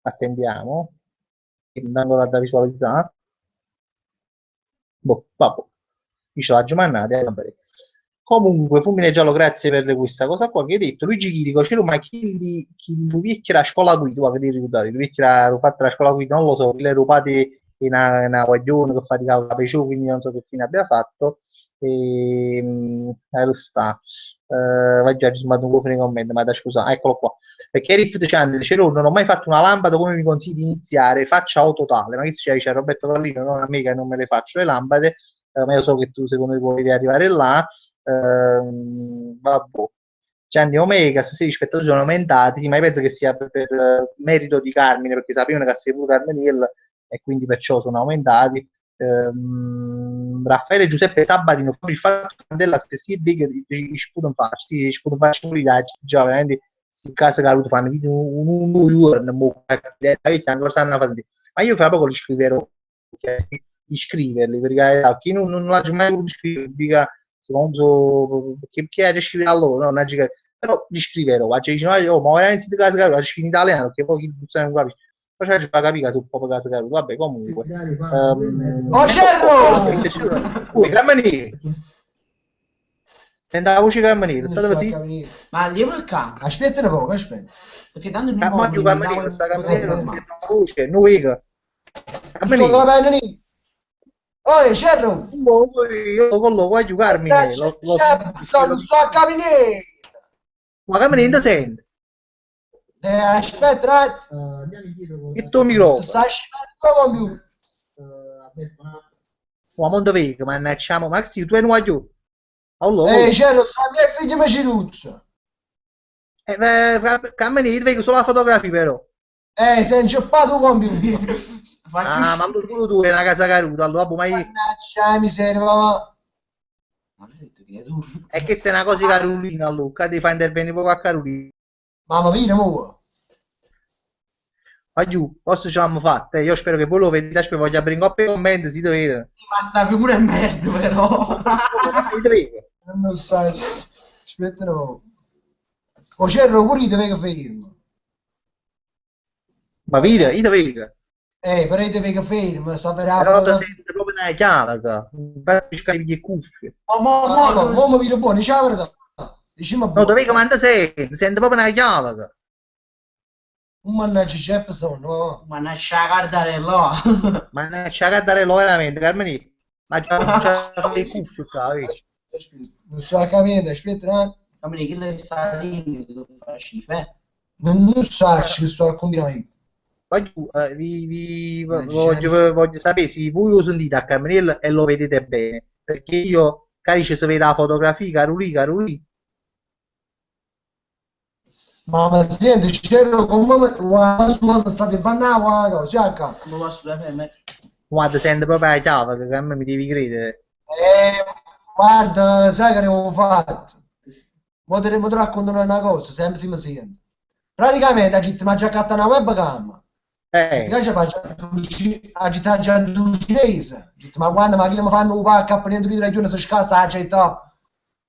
Attendiamo. Che non ancora da visualizzare. Boh, vabbè. Dice la giornata, vabbè. Comunque, Fulmine Giallo, grazie per questa cosa qua che hai detto. Luigi Chirico, c'era ma chi lo vecchia la scuola guida, che ti ricordate? Lui vecchia lo fatto la scuola guida, non lo so, le rubate in una guaglione che faticava la peciò, quindi non so che fine abbia fatto. Lo sta. Vai già, ci sono un po' nei commenti, ma da scusa, eccolo qua. Perché Rift Channel dice, non ho mai fatto una lampada, come mi consigli di iniziare? Faccia o totale. Ma che c'è Roberto Carlino, non a me che non me le faccio le lampade, ma io so che tu secondo me vuoi arrivare là. Vabbè. Gianni Omega, se gli spettatori sono aumentati, sì, ma io penso che sia per merito di Carmine, perché sapevano che sei pure Carmine Hill e quindi perciò sono aumentati. Raffaele Giuseppe Sabatino, il fatto della stessa big ci sputo farsi, ci sputo farsi pure già veramente in casa che ha avuto fanno un giorno, ancora stanno facendo. Ma io fra poco li scriverò, di scriverli, perché chi non l'ha mai voluto scrivere, secondo che è scrivere a loro, no? Però li scriverò, ma veramente di casa che in italiano, che poi chi non capisce. Poi ci fa capire che sono un po' casa che vabbè, comunque. Oh, Cerro! Cammanile! Senta la voce Cammanile, state così? Ma andiamo al campo. Aspetta un po', aspetta. Perché tanto non Cammaggio muoio, Cammanile, sta Cammanile non sente la voce, non vega. Sto capendo lì. Oh, Cerro! Io con lo voglio Carmine, Sto a capire. Ma Cammanile non sente? Aspetta, Il tuo microfono. sta scendendo computer. Ma mondo vega, mannaggiamo, Maxi, tu hai un aiuto. Allora, Cerro, sta mia figlia mi ci tuzza. Cammanile, vedo solo la fotografia però. Si è inceppato il computer. Ah, ma allora pure tu è una casa caruta, allora, ma Mannaggia, miseria, ma... è che sei una cosa Carolina, allora, ti fa intervenire proprio a Carolina. Mamma mia, mo. Ma giù, forse ce l'abbiamo fatta, io spero che voi lo vediate, spero voglio aprire un po' i commenti, si dovete. Ma sta figura è merda, però. Non sai. Aspetta un po'. O Cerro pure io vedo fermo. Ma via, io vedo. Però io vedo fermo, sta per la Però ti fotografia. sente proprio una chiave, per cercare le cuffie. Mo mi vedo buono, ciao, verità. Diciamo No, buono. dove comanda sente proprio una chiave. Mannaggia, Jefferson, no? Mannaggia, guardare là. Ma ne c'è a dare lo veramente, Carmeni. Ma c'è le cuffie qua, vedi? Non sto a capire, aspetta un attimo. Come che le sta lì, che fa schifo, Non sai che sto a combinare. Voglio sapere se voi lo sentite a Camminello e lo vedete bene, perché io, carice, se vede la fotografia, caro lì, Ma senti, c'ero come quando stavi bannando, cerca. Come posso fare? quando sente proprio la chiave, che a me mi devi credere. Guarda, sai che avevo fatto? Mo te racconto una cosa, sempre si mi sente. Praticamente, mi ha già accattato una webcam. Eh, Ti agita già tu cinese. Ma quando mi fanno un pacco a prendere di ragione se scazza la città.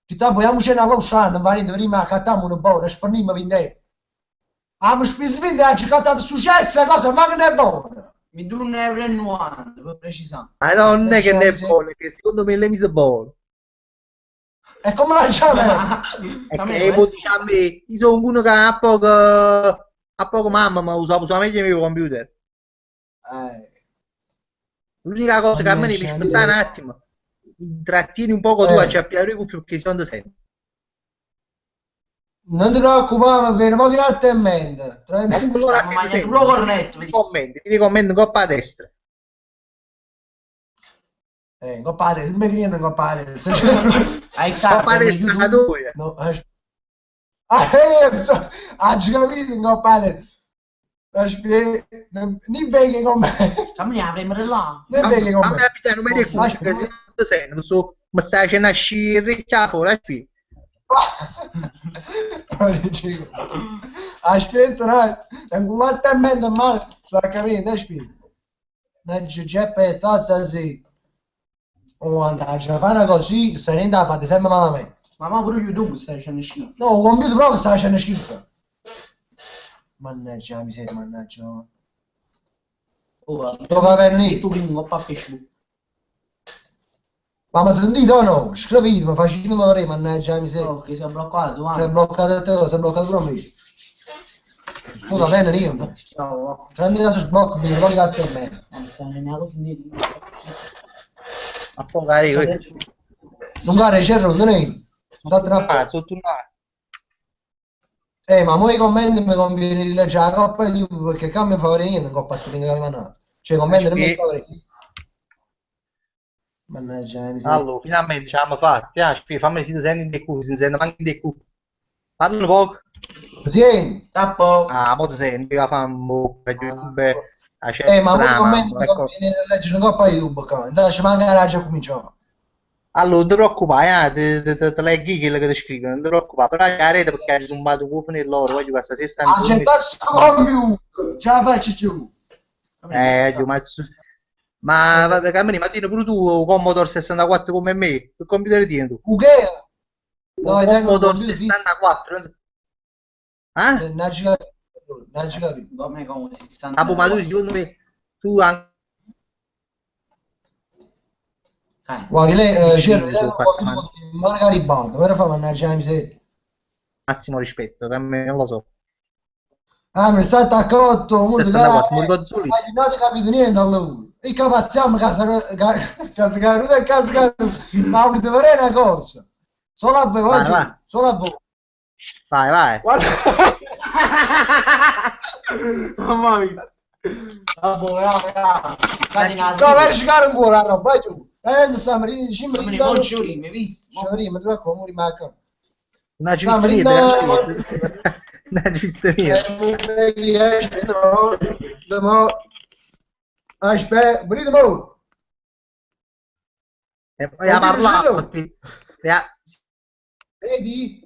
Città vogliamo scendere all'oceano, varendo prima accattiamo un po', spariamo in te. Ah, ma specificamente ha accattato successo, la cosa, ma che ne è buona. Mi do 1,90 €, per precisare. ma no, non è che ne è Sì. buono, è che secondo me le mise buono. E come la chiama? È A me che questo- dice a me, io sono uno che ha poco mamma, ma usavo solamente il mio computer. Eh, L'unica cosa che a me mi mannaggia, spezza un attimo, intrattieni un poco tu a capire le cuffie perché sono sempre. non ti preoccupare, va bene, poi grazie a mente. Comunque allora Stiamo che ti mangiando senti? proprio cornetto. Mi commenti in coppa a destra. Compare, il mio cliente compare. Hai Coppa a carte, destra la YouTube. tua. No, oggi capito, compare. Non beghi con me. Camminiamo a premere là. Non beghi con Fammi me. abitare, non mi dai cuffie, che se non ti senti, non so, mi stai facendo uscire fuori, qui. Aspetta, no, tengo un attimento male, sto a capire, aspetta. Non c'è Giuseppe tassa sì. Oh, mannaggia, fare così, se ne da fate sempre male a me. Ma pure YouTube stai facendo schifo. No, il computer proprio sta facendo schifo. Mannaggia la miseria, mannaggia. Oh, Sto capendo lì. tu prima un po' a Facebook. Ma mi sentite o no? Scrivete, facetemi vedere, mannaggia la miseria. Oh, che si è bloccato, Si è bloccato a te, si è bloccato pure a me. Sto capendo niente. Ciao. Prendi la sblocco, mi ricordi a te me. Non sta nemmeno finire. A poco arrivo. Non gara c'è non è. State una Sotto una. Ma mo i commenti mi conviene di leggere la coppa di YouTube perché qua mi fa niente in coppa stu che mi mandato. Cioè i commenti non mi fa niente. Mannaggia la miseria. Allora, finalmente ce l'abbiamo fatta. Fammi si senti in dei cubi, si sente anche in dei cubi. Parlo poco. Sì. Tappo. Ah, mo ti senti che fa un bocca, YouTube. Ma mo i commenti mi conviene di leggere una coppa di YouTube qua. Intanto ci manca la già cominciamo. Allora, non ti preoccupare, te leggi quello che ti scrivono, non ti preoccupare, però la rete perché ci sono un po' di loro, voglio questa 60 Ah, c'è questo computer. Ce la faccio più. ma vabbè, Cammini, ma tieni pure tu un Commodore 64 come me, che computer tieni tu? Che? No, Un tengo un Commodore computer fisso. 64? Eh? Non ci capisco. Non ci capisco. Come si stanno. Ah, boh, ma tu secondo me, tu anche Guarda, lei Sì, c'è sì, un infatti, computer magari bando, però fa mannaggia la miseria. massimo rispetto, Cammini, non lo so. Ah, mi sta attaccato, molto 64, mi ricordo solo ma non avete capito niente allora. E capazziamo casa caruta e casa caruta. Ma volete vedere una cosa? Solo a voi, Vai, oggi, vai. solo a voi. Vai. Guarda. Mamma mia. No, vai a giocare ancora, no, vai tu. Stiamo ridendo, Come ne voglio mi hai visto? ma tu come rimacca. Una Stiamo civizia ridendo. una civizia. Aspetta, brito. E poi a parlare perché Vedi?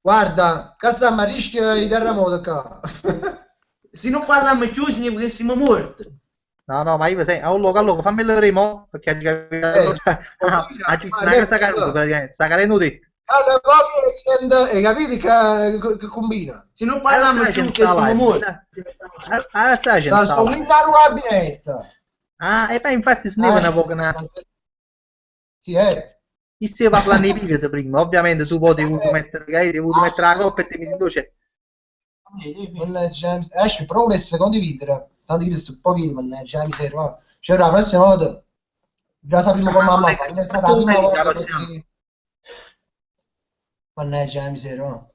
Guarda, casa ma rischia di terremoto qua. Se non parliamo più significa che siamo morti. no, ma io sai, allora fammi vedere mo perché ci sta una casa caruta praticamente, sta cadendo detto. Allora, e capite che combina? Se non parliamo più che siamo morti. Sai, Sto guardando la gabinetta. Ah, e poi infatti snevo una poco Sì, chi si parla nei pilot prima, ovviamente tu poi devi mettere la coppa e ti mi si induce. Mannaggia, esci, però volesse condividere. Tanto che sto pochino, mannaggia, miseria. Ma cioè, la prossima volta già sappiamo come mamma fa. È stata la prima volta perché... Mannaggia, miseria.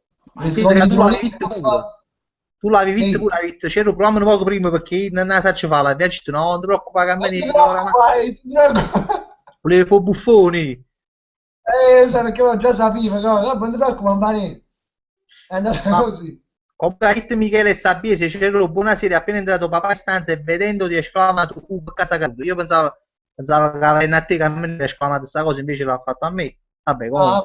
Tu tu l'avevi visto Ehi. pure, hai detto, c'ero proviamo un poco prima perché non la saccio fare, la detto, no, non ti preoccupare che a me Non ti ne preoccupare, ti preoccupare. volevo fare buffoni. Sai perché io già sapevo, no, non ti preoccupare, non fa niente. È andata Ma così. comunque, ha detto Michele Sabiese, c'ero buonasera, appena entrato papà in stanza e vedendoti ha esclamato, per casa caduto. Io pensavo che aveva a te che a me ne ha esclamato questa cosa, invece l'ha fatto a me. Vabbè, Ah,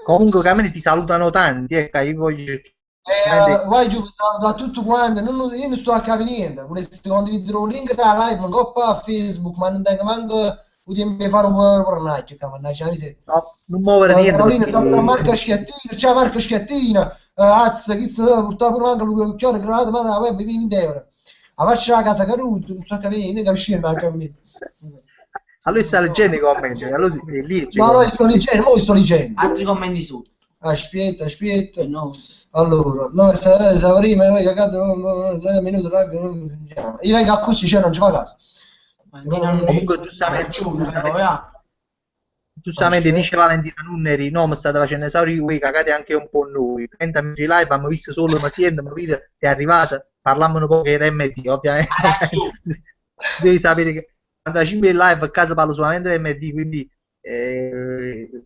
comunque Camille ti salutano tanti, ecco, io voglio veramente- vai giù, da tutto quanto, io non sto a capire niente. Vorresti condividere un link della live, non coppa a Facebook, ma non tengo manco un tempo per fare un pornaccio, mannaggia, mi sei. no, non muovere niente Carolina, salta Marco perché Schiattina, ciao Marco Schiattina, azza, chi sta purtroppo anche lui, il chiaro, creato, ma la web, 20 euro. A farci la casa caruto, non so capire niente, capisci, ma capire. allora sta leggendo i commenti, allora lì legge i No, no, io commenti. sto leggendo, mo io sto leggendo. Altri commenti su. Aspetta, aspetta. No. Allora, noi prima, noi cagato 30 minuti, io vengo a così, cioè non ci fa caso. Comunque giustamente Aspetta. dice Valentina Nunneri, no, mi state facendo esaurire voi, cagate anche un po' noi. 30 minuti di live, abbiamo visto solo ma siendo, ma video è arrivata, parliamo un po' che era MD, ovviamente. Devi sapere che 45 in live a casa parlo solamente dell'MD, quindi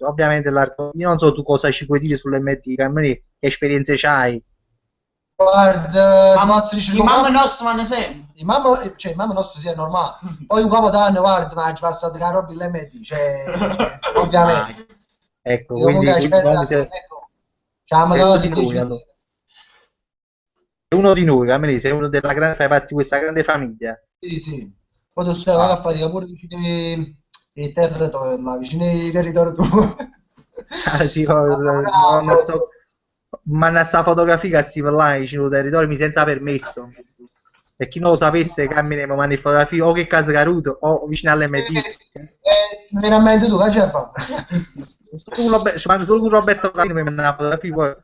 ovviamente io non so tu cosa ci puoi dire sull'MD, che esperienze c'hai. Guarda, ti posso dire I mamma nostra vanno sempre. il mamma nostro sia normale. Poi un capodanno, guarda, ma ci passate che la roba l'MD, cioè, ovviamente. Ecco, Io comunque aspetta, ecco, siamo sei uno cose di noi, 10 allora. Sei uno di noi, Camille, sei uno della grande, fai parte di questa grande famiglia. Sì, sì. Poi tu stai a fare pure vicino ai territori, là, vicino ai territori tuoi. Ah, sì, Bravo. ma sta fotografia che si va là vicino al territorio mi senza permesso. Per chi non lo sapesse, camminiamo ma le fotografie o che casa Caruto o vicino all'MD. Mi viene a mente tu, che c'è fa? Ci mando solo con Roberto Carino mi manda la fotografia poi.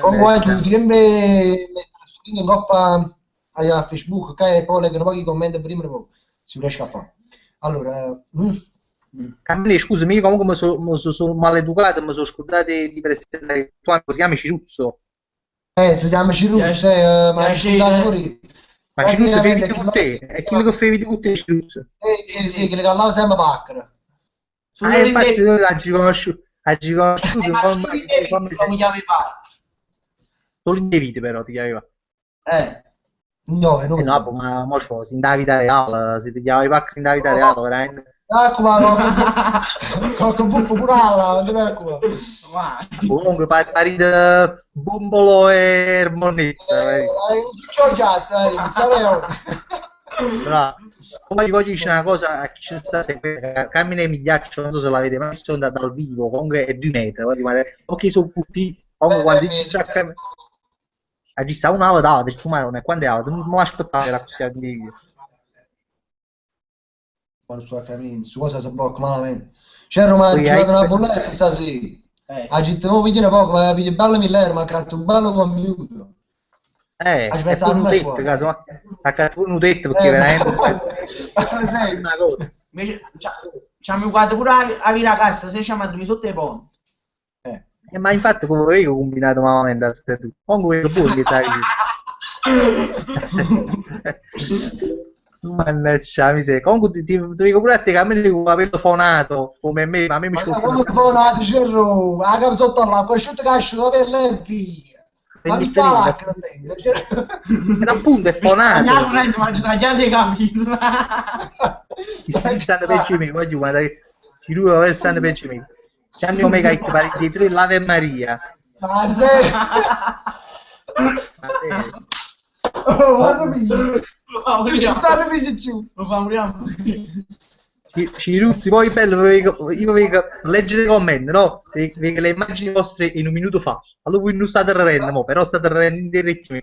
Comunque tu sempre metti in coppa a Facebook, che poi leggono pochi commenti prima e poi si riesce a fare. Allora, Camille, scusami, io comunque sono maleducato, mi sono scordato di presentare il tuo amico, si chiama Ciruzzo. si chiama Ciruzzo, ma scusate pure io. Ma Ciruzzo fai Praticamente video con te? È chi che fai video con te, Ciruzzo? sì, che le callava sempre pacchera. Infatti tu l'hai conosciuto, Come chiami fa? solo in dei video però ti chiamava. No, No, no. ma mo in da vita reale, se ti chiamavi pacca in da vita reale, veramente. Ecco, ma con buffo pure alla, non ti preoccupare. Comunque pari di bombolo e monnezza, Hai un succhio mi sapevo. però poi voglio dire una cosa a chi ci sta seguendo, Carmine Migliaccio, non so se l'avete mai visto dal vivo, comunque è 2 metri, ok sono tutti, comunque quando dice a ci sta una volta, tu ma non è quando è auto, non mi aspettare la cosa di video. Quando sto a camminare, su cosa si blocca malamente. C'era una Poi girata una bolletta stasera. Agitavo video poco, ma video bello 1000 euro, ma ha fatto un bello computer. E poi un tetto, caso, ha pure un tetto perché veramente è una cosa. Invece, ci hanno guardato pure a via cassa, se ci hanno mandato sotto i ponti. Ma infatti come io ho combinato malamente a tutte e due. Comunque quello buono che sai. Mannaggia miseria. Comunque ti dico pure a te che a me un capello fonato come me, ma a me mi Ma scosta. come fonato, c'ero, la capo sotto là, cresciuto che asciuga per le figlie. Ma di là che non tengo. Ed appunto è fonato. Ma già dei capelli. Si stanno peggio di me, voglio guardare. Si ruba per stanno peggio di me. Gianni Omega Hit pari di 3 l'Ave Maria. Ma sei... Oh, guarda Lo favoriamo. Ciruzzi, poi bello, io vedo leggere i commenti, no? Vedo le immagini vostre in un minuto fa. Allora voi non state ridendo, però state ridendo in diretto. È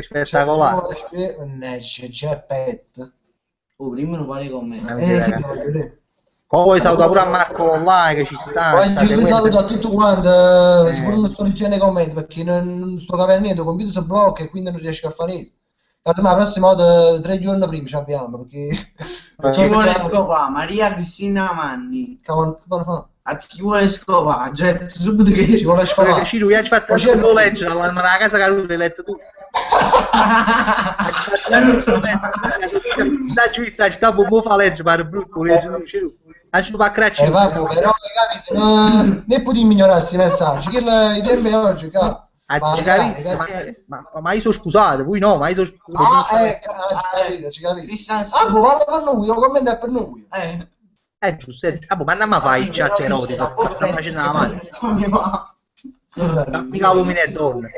spettacolare. C'è pet. Prima non fare i commenti. Poi saluta pure a Marco online che ci sta. Voglio un saluto a tutti quanti, sicuro non sto leggendo i commenti perché non sto capendo niente, il computer si blocca e quindi non riesco a fare niente. La prossima volta 3 giorni prima ci abbiamo perché... Ci vuole scopare, Maria Cristina Manni. Come fa? A chi vuole scopare, cioè, subito che Ci vuole Quello scovare. che ci lui ha fatto Poi c'è- lo leggere alla casa Caruso l'hai letto tu. Da giusta ci sta buon fa leggere pare brutto legge lui. Anzi va a cracci. Vabbè, però, capito, ne potremmo ignorare questi messaggi, che i tempi oggi, Ma io sono scusato, voi no, ma io sono scusato. ci capito. Cristian Vale per noi, io commento è per noi. Giusto, ma non mi fai il chat erotico, sta facendo la mano. Senza Mica uomini e donne.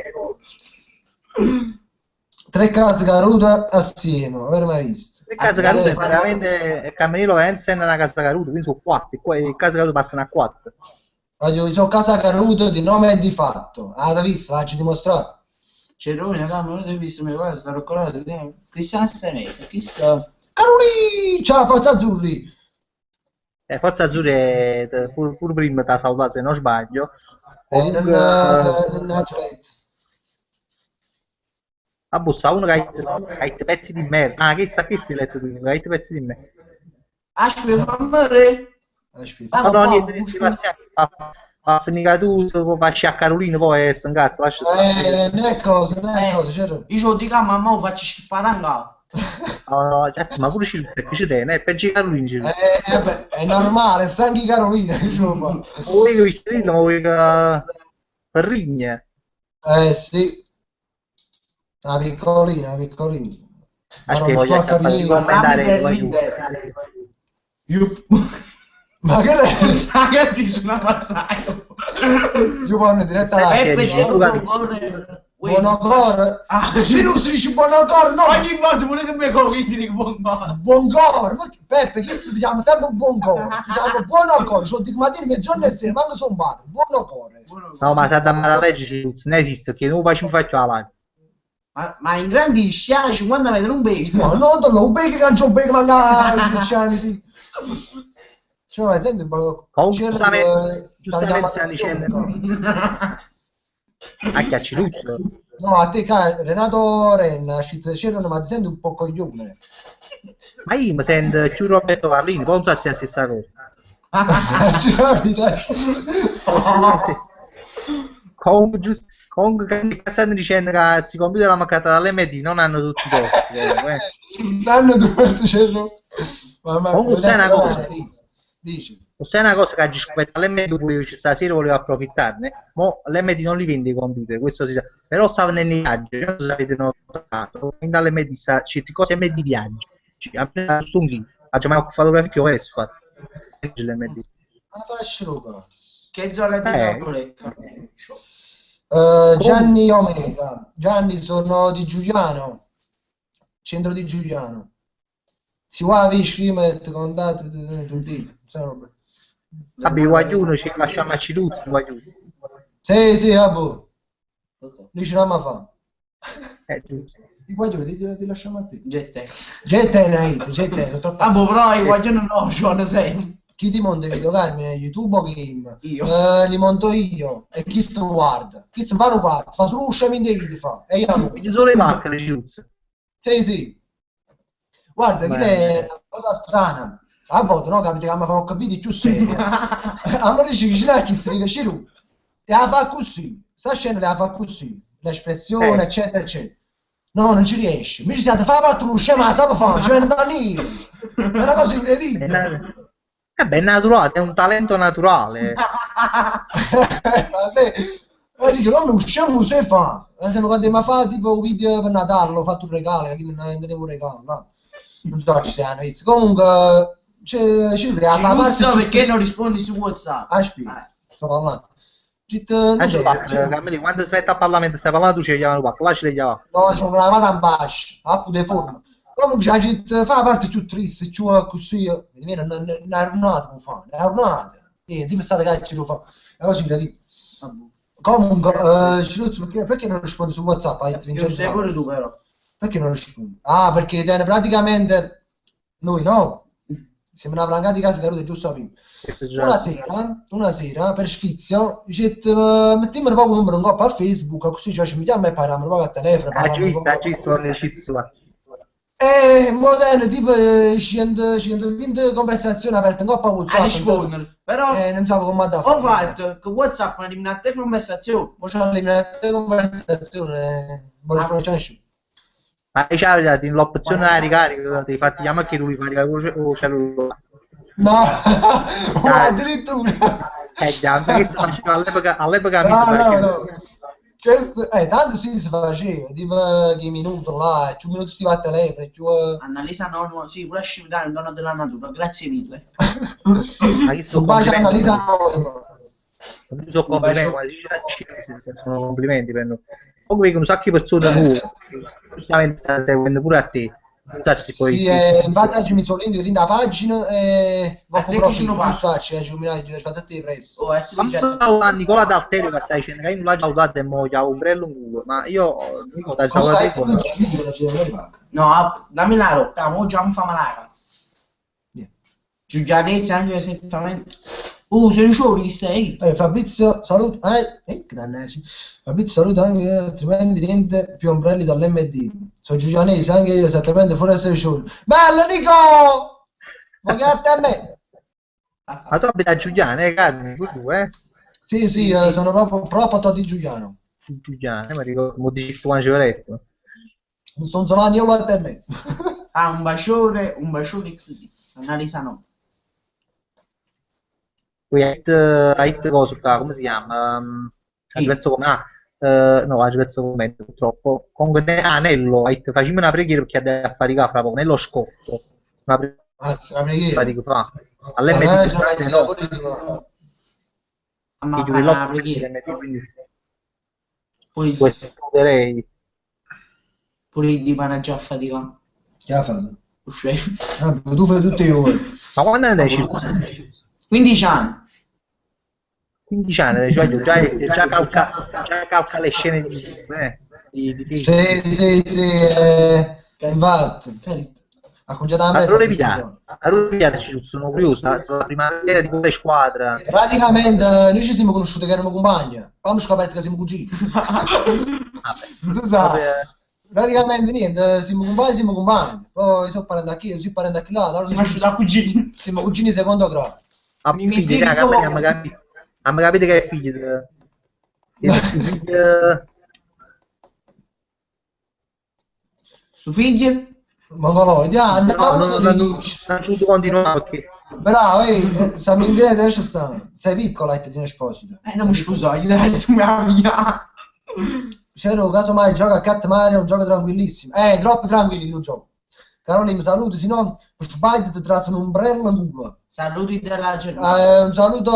3 case Caruto assieme, aver mai visto. Il caso Caruso è veramente, il camminillo veramente sente una casa Caruso, quindi sono 4, qua il caso Caruso passano a 4. Voglio, sono casa Caruto di nome e di fatto. Ah, l'hai visto? Faccio dimostrare. Cerone, raga, non ho visto me guarda, sto raccontando Cristian Senese, chi sta? Carolì! Ciao, Forza Azzurri! Forza Azzurri è pur prima da salutare se non sbaglio. Non aspetta. A bussa uno che ha i pezzi di merda. Ah, che si è letto tu? Che ha i pezzi di merda. Aspetta, amore. Aspetta. No, no, niente, a finire tu, facci a Carolina, poi è incazzo, lascia stare. Non è cosa, c'ero. Io ho detto, mamma, faccio sparare anche. No, cazzo, ma pure ci tiene, peggio di Carolina. Beh, è normale, sa anche Carolina, che ce lo fa. Vuoi che vicino, ma vuoi che Ferrigna? Sì. Una piccolina. Ma non Aspetta, sto a voglio capire. commentare, Ma che è? Ma che dici una passata? Io parlo diretta là. Peppe, dice, tu capi- Buonocore. Si non si dice buonocore, no. Ogni volta pure che mi convinci di buon cuore. Buoncore. Peppe, che si chiama sempre buoncore? Si chiama buonocore. Cioè, dico, ma dire mezzogiorno e sera, manco sono bar. Buonocore. No, ma sa da mala legge non esiste, che non faccio avanti. Ma in grandi sciare 50 metri un becco. No, no, non becchi che non c'ho becchi, manca sì. Cioè, ma senti un po'. Giustamente stiamo dicendo. A Chiacciruccio. No, a te, Renato Renna, c'erano, ma senti un po' coglione. Ma io mi sento più Roberto Parlini, poi non so se è la stessa cosa. Ci capita? Comunque che stanno dicendo che questi computer la mancata dall'MD non hanno tutti i torti. Danno due c'erano. Comunque sai una cosa. Dici. Sai una cosa che oggi scoperto all'MD pure stasera volevo approfittarne. Mo l'MD non li vende i computer, questo si sa. Però stavano nei viaggi, non so se avete notato. Quindi all'MD sta certi cose MD viaggi. Appena su un chilo. Oggi mi ha fotografia che ho adesso fatto. L'MD. Che zona di Napolecca? Gianni Omega. Gianni, sono di Giuliano. Centro di Giuliano. Si va a vicino contate tutti. Vabbè, guagliuno ci lasciamoci tutti, guagliuno. Sì, vabbè. Dici non mi fa. Giusto. I guaglioni ti lasciamo a te. Gette. Gette, troppo. Ah, però i guaglioni no, ce ne sei. Chi ti monta i video, Carmine? YouTube o Game? Io. Li monto io. E chi sto guarda? Chi sto fanno guarda? Fa solo uscimento dei video fa. E io Quindi solo le macchine ci usa. Sì. Guarda, chi è una cosa strana. A volte no, capite che mi fa capire più serio. A me dice vicino a chi si dice Ciru. Te la fa così. Sta scena te la fa così. L'espressione, eccetera, eccetera. No, non ci riesci. Mi dice, fa parte uno scema, sa fa, cioè non da lì. È una cosa incredibile. È naturale, è un talento naturale. Ma se dico, non mi usciamo se fa. Sembra quando mi fa tipo un video per Natale, l'ho fatto un regalo, che non tenevo un regalo, no. Non so se ci hanno visto. Comunque non so perché non rispondi su WhatsApp. Aspetta, sto parlando. Quando si mette a Parlamento stai parlando tu ci chiamano qua, là ci chiamano. No, sono gravato in basso, a pure forma. Comunque la gente fa parte più triste, cioè così, mi viene una giornata può fare, una giornata. Insieme state cacchio lo fa. È così incredibile. Comunque, perché non rispondi su WhatsApp? Io sei pure tu però. Perché non rispondi? Ah, perché praticamente noi no. Siamo una plancata di casa caduta giusto prima. Una sera per sfizio dice mettiamo un po' il numero in coppa a Facebook così ci facciamo chiamare e parliamo un po' a telefono. Ha visto con le cizzo. E moderno, tipo 120 conversazioni aperte in coppa A WhatsApp. rispondere. Però Non so come andare a ho fare. fatto che WhatsApp ha eliminato le conversazioni. Poi c'ho eliminato le conversazioni. Non lo conosci. Ma c'è la verità, l'opzione della ricarica, ti fatti chiamare che tu li fai caricare con il cellulare. No, Dai. addirittura. Già, che si faceva all'epoca mi si No, no, faceva. no. Questo, tanto sì si faceva, tipo che minuti là, 2 minuti stiva a telefono, Annalisa no, sì, pure scimitare, un dono della natura, grazie mille. Ma che sono un bacio a complimenti? Annalisa Anonimo. Non sono Un complimenti, bacio. quando dici la cinese, sono complimenti per noi. Comunque vedono un sacco di persone nuove, giustamente stanno seguendo pure a te. Non so se poi Sì, infatti oggi mi sono link in la pagina e A te che ci non non faccio. so, ci ho fatto a te presto. Oh, tu già... a Nicola D'Alterio che stai dicendo che io non l'ho salutato e mo c'ha un ombrello in culo, ma io dico dai Cosa hai salutato detto? Non ci dico, non ci devo arrivare. No, dammi la roba, mo già mi fa malare. Giulianese anche esattamente. Sei sciolo chi sei? Fabrizio, saluto. Che dannaggia. Fabrizio, saluto anche io, altrimenti niente più ombrelli dall'MD. Sono giulianese anche io, esattamente fuori essere sciolo. Bello Nico! Ma che a me? Ma tu abiti a Giuliano, Carmine, tu, Sì, Sì, sì. sono proprio di Giuliano. Giuliano, mi ricordo, mo dici quando ci ho letto. Mi sto insomando io a me. Ah, un bacione XD. Annalisa no. Poi hai cosa qua, come si chiama? Chi? Penso come no, penso come purtroppo. Comunque Nello, facciamo una preghiera perché deve affaticare fra poco, Nello Scotto. Una Anzi, la preghiera. preghiera fa. La All'MT preghiera, no, pure Ma che fa giochi una l'8 preghiera. l'MT, quindi Poi, lo escluderei. pure di managgia a fatica. che ha fatto? Uscire. Tu fai tutte le ore. Ma quando ne esci? 15 anni. 15 anni, cioè già calca le scene di Sì, film. infatti. Ha cominciato a Allora ci sono curioso, la primavera di quale squadra? Praticamente noi ci siamo conosciuti che eravamo compagni, poi abbiamo scoperto che siamo cugini. Vabbè, Tu sai, proprio, praticamente niente, siamo compagni. Poi sono parenti a chi, io sono parenti a chi là, allora Si faccio da cugini. siamo cugini secondo grado. Mi figli, zii raga, come- abbiamo capito che è figlio di nostri figli, Suo figlio? Mongoloidi, andiamo non ci continuare perché bravo, siamo in diretta, adesso sta. Sei piccola e ti tieni esposito. Non mi sposò, gli dai tu mia mia. C'ero, casomai gioca a Cat Mario, è un gioco tranquillissimo. Troppo tranquilli che non gioco. Caroli mi saluti, se no per sbaglio ti trasano un ombrello in culo. Saluti della Germania. Un saluto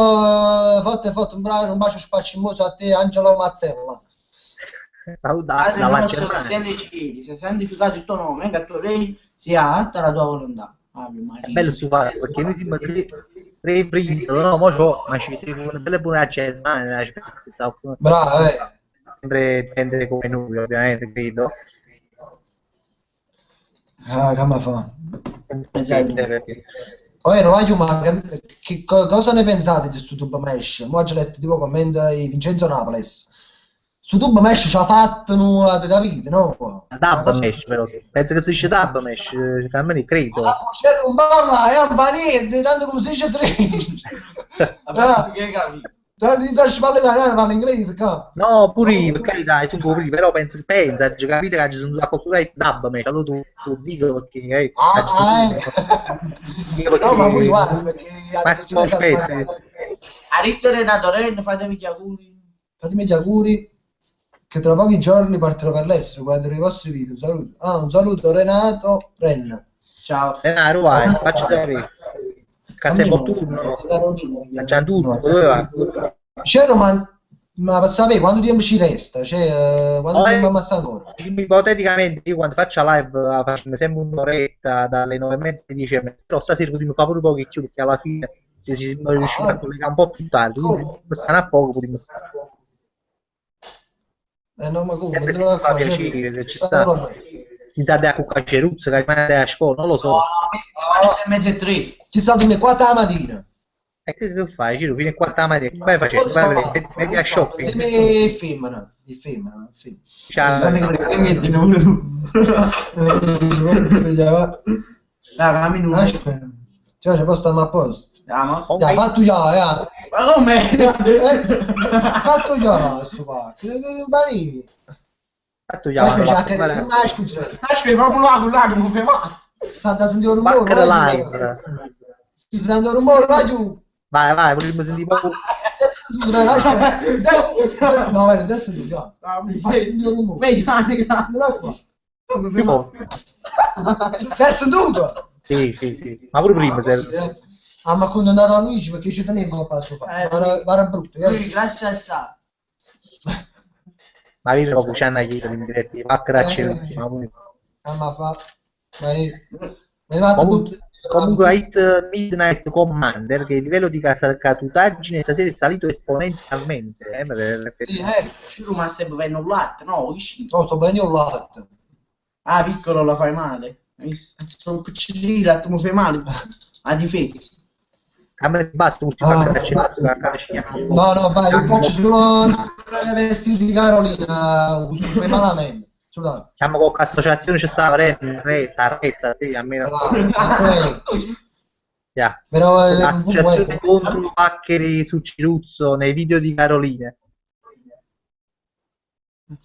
forte, un bacio spaccimoso a te, Angelo Mazzella. salutati Padre dalla nostro che sei Germania. nei cieli, sia santificato il tuo nome, che a tuo re sia fatta la tua volontà. Ave È Maria. bello sto fatto perché noi siamo tre prince, no, ma ci siamo una bella buona Germania, Bravo, sempre tende come noi, ovviamente, credo. che mi fa? Esatto. Rovaglio, ma cosa ne pensate di sto Tube Mesh? Mo' oggi ho letto tipo commenti di Vincenzo Naples. Su Tube Mesh ci ha fatto, avete capito, no? Dub Mesh, però, penso che si dice Dub Mesh, almeno credo. C'era un balla, non fa niente, tanto come si dice Strange. Che capito? Tanto di trasci parla italiano, parla inglese, qua. No, pure io, per carità, sono pure io, però pensa, capite che ci sono la cultura di Dub Mesh, allora tu dico perché, dico No, ma pure perché, guarda, perché... Massimo aspetta, A Ritto Renato Ren, fatemi gli auguri. Fatemi gli auguri che tra pochi giorni partirò per l'estero, guarderò i vostri video. Un saluto. Un saluto Renato Ren. Ciao. vai, facci sapere. Che sei opportuno, a Gianturco, dove va? C'ero, ma sapere quanto tempo ci resta? Cioè, quanto tempo ammazza ancora? Ipoteticamente, io quando faccio la live faccio sempre un'oretta dalle 9:30 alle 10, però stasera potremmo fare pure poco più perché alla fine se ci riusciamo a collegare un po' più tardi, quindi stanno a poco potremmo stare. No, ma come? Sempre se fa piacere, se ci sta. Si sa da cucca ceruzza, che rimane a scuola, non lo so. No, mezzo e 3. Ci sta di me 4 la mattina. E che fai? Giro fino a 4 mattina, vai facendo, vai a vedere, vedi a shopping. Insieme ai femmine, il femmine, il femmine. Ciao. Niente, non Raga, minuto. Aspetta. Cioè, ci posso a posto. Andiamo. Ok. Ya, fatto già, ya. Ma come? Fatto già, sto qua. Che bari. Fatto già, Aspetta, che ne si mai scusa. Aspetta, proprio là, non mi fa. Sta da sentire un rumore. Baccara vai giù, live. raga. Si sta sentendo un rumore, vai giù. Vai, volevo sentire poco. Adesso, no, vedi, adesso giù, già. Mi fai sentire un rumore. Vedi, raga. Non qua. Non mi fa. Sei seduto? Sì. Ma pure prima serve. Ah, ma quando è andato a Luigi perché ci tenevo a passo fa. Era brutto, Lui, grazie a sa. Ma vieni proprio c'hanno a chiedere in diretta, va a cracci ma pure. Ma fa. Mi ha Comunque Hit Midnight Commander che il livello di catutaggine stasera è salito esponenzialmente. Sì, Ci ma sempre vengono un latte, no? Vicino. no, sto bene io latte. Ah, piccolo lo fai male. Hai visto? Sono piccini, latte mi fai male. A difesa. A me basta ultima cracci No, vai, io faccio solo le vestiti di Carolina, uso malamente. Scusate. Diciamo che con l'associazione c'è stata retta, sì, almeno. Yeah. Però L'associazione contro i hackeri su Ciruzzo nei video di Carolina.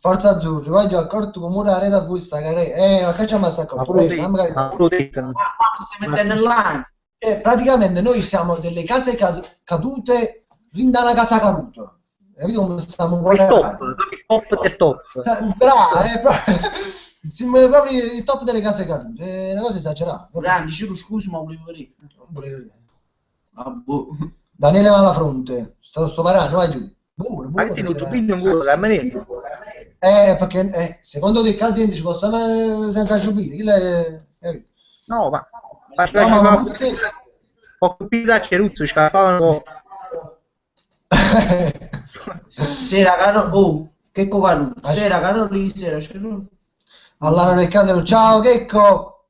Forza Azzurri, vai giù accorto come la rete a voi sta carre. Ma che c'è massa Ma accorto? pure detto. Ma stai mettendo là. Praticamente noi siamo delle case cadute, rinda una casa caduta. Capito come stiamo Il top del top. Bravo, siamo proprio il top delle case cadute. È una cosa esagerata. Grandi, ci scusa, ma volevo vedere. Daniele Malafronte, sto parando, vai giù. Buono, Ma che ti non giubino un culo, che me perché secondo te il caldente ci possa senza giubire? No, ma No, ho capito a Ceruzzo, ci facevano. Sera caro, oh, che caro, sera caro lì, sera c'è. Allora nel caso, ciao Checco,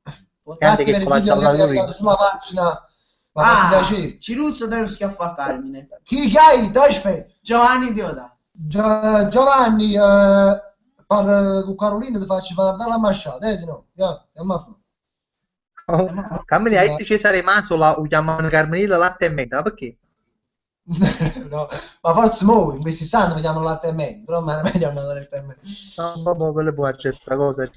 grazie per il che video che hai lui. caricato sulla pagina. Ma fatto piacere. Ciruzzo deve schiaffare a Carmine. Chi hai? Aspetta. Giovanni Dioda. Giovanni, con Carolina ti faccio fare una bella masciata, se no? Cammini a Cesare Masola, lo chiamano Carmelilla latte e menta, perché? No, ma forse mo in questi stanno vediamo latte e menta, però ma meglio andare latte e menta. No, vabbè, quelle può accetta questa cosa.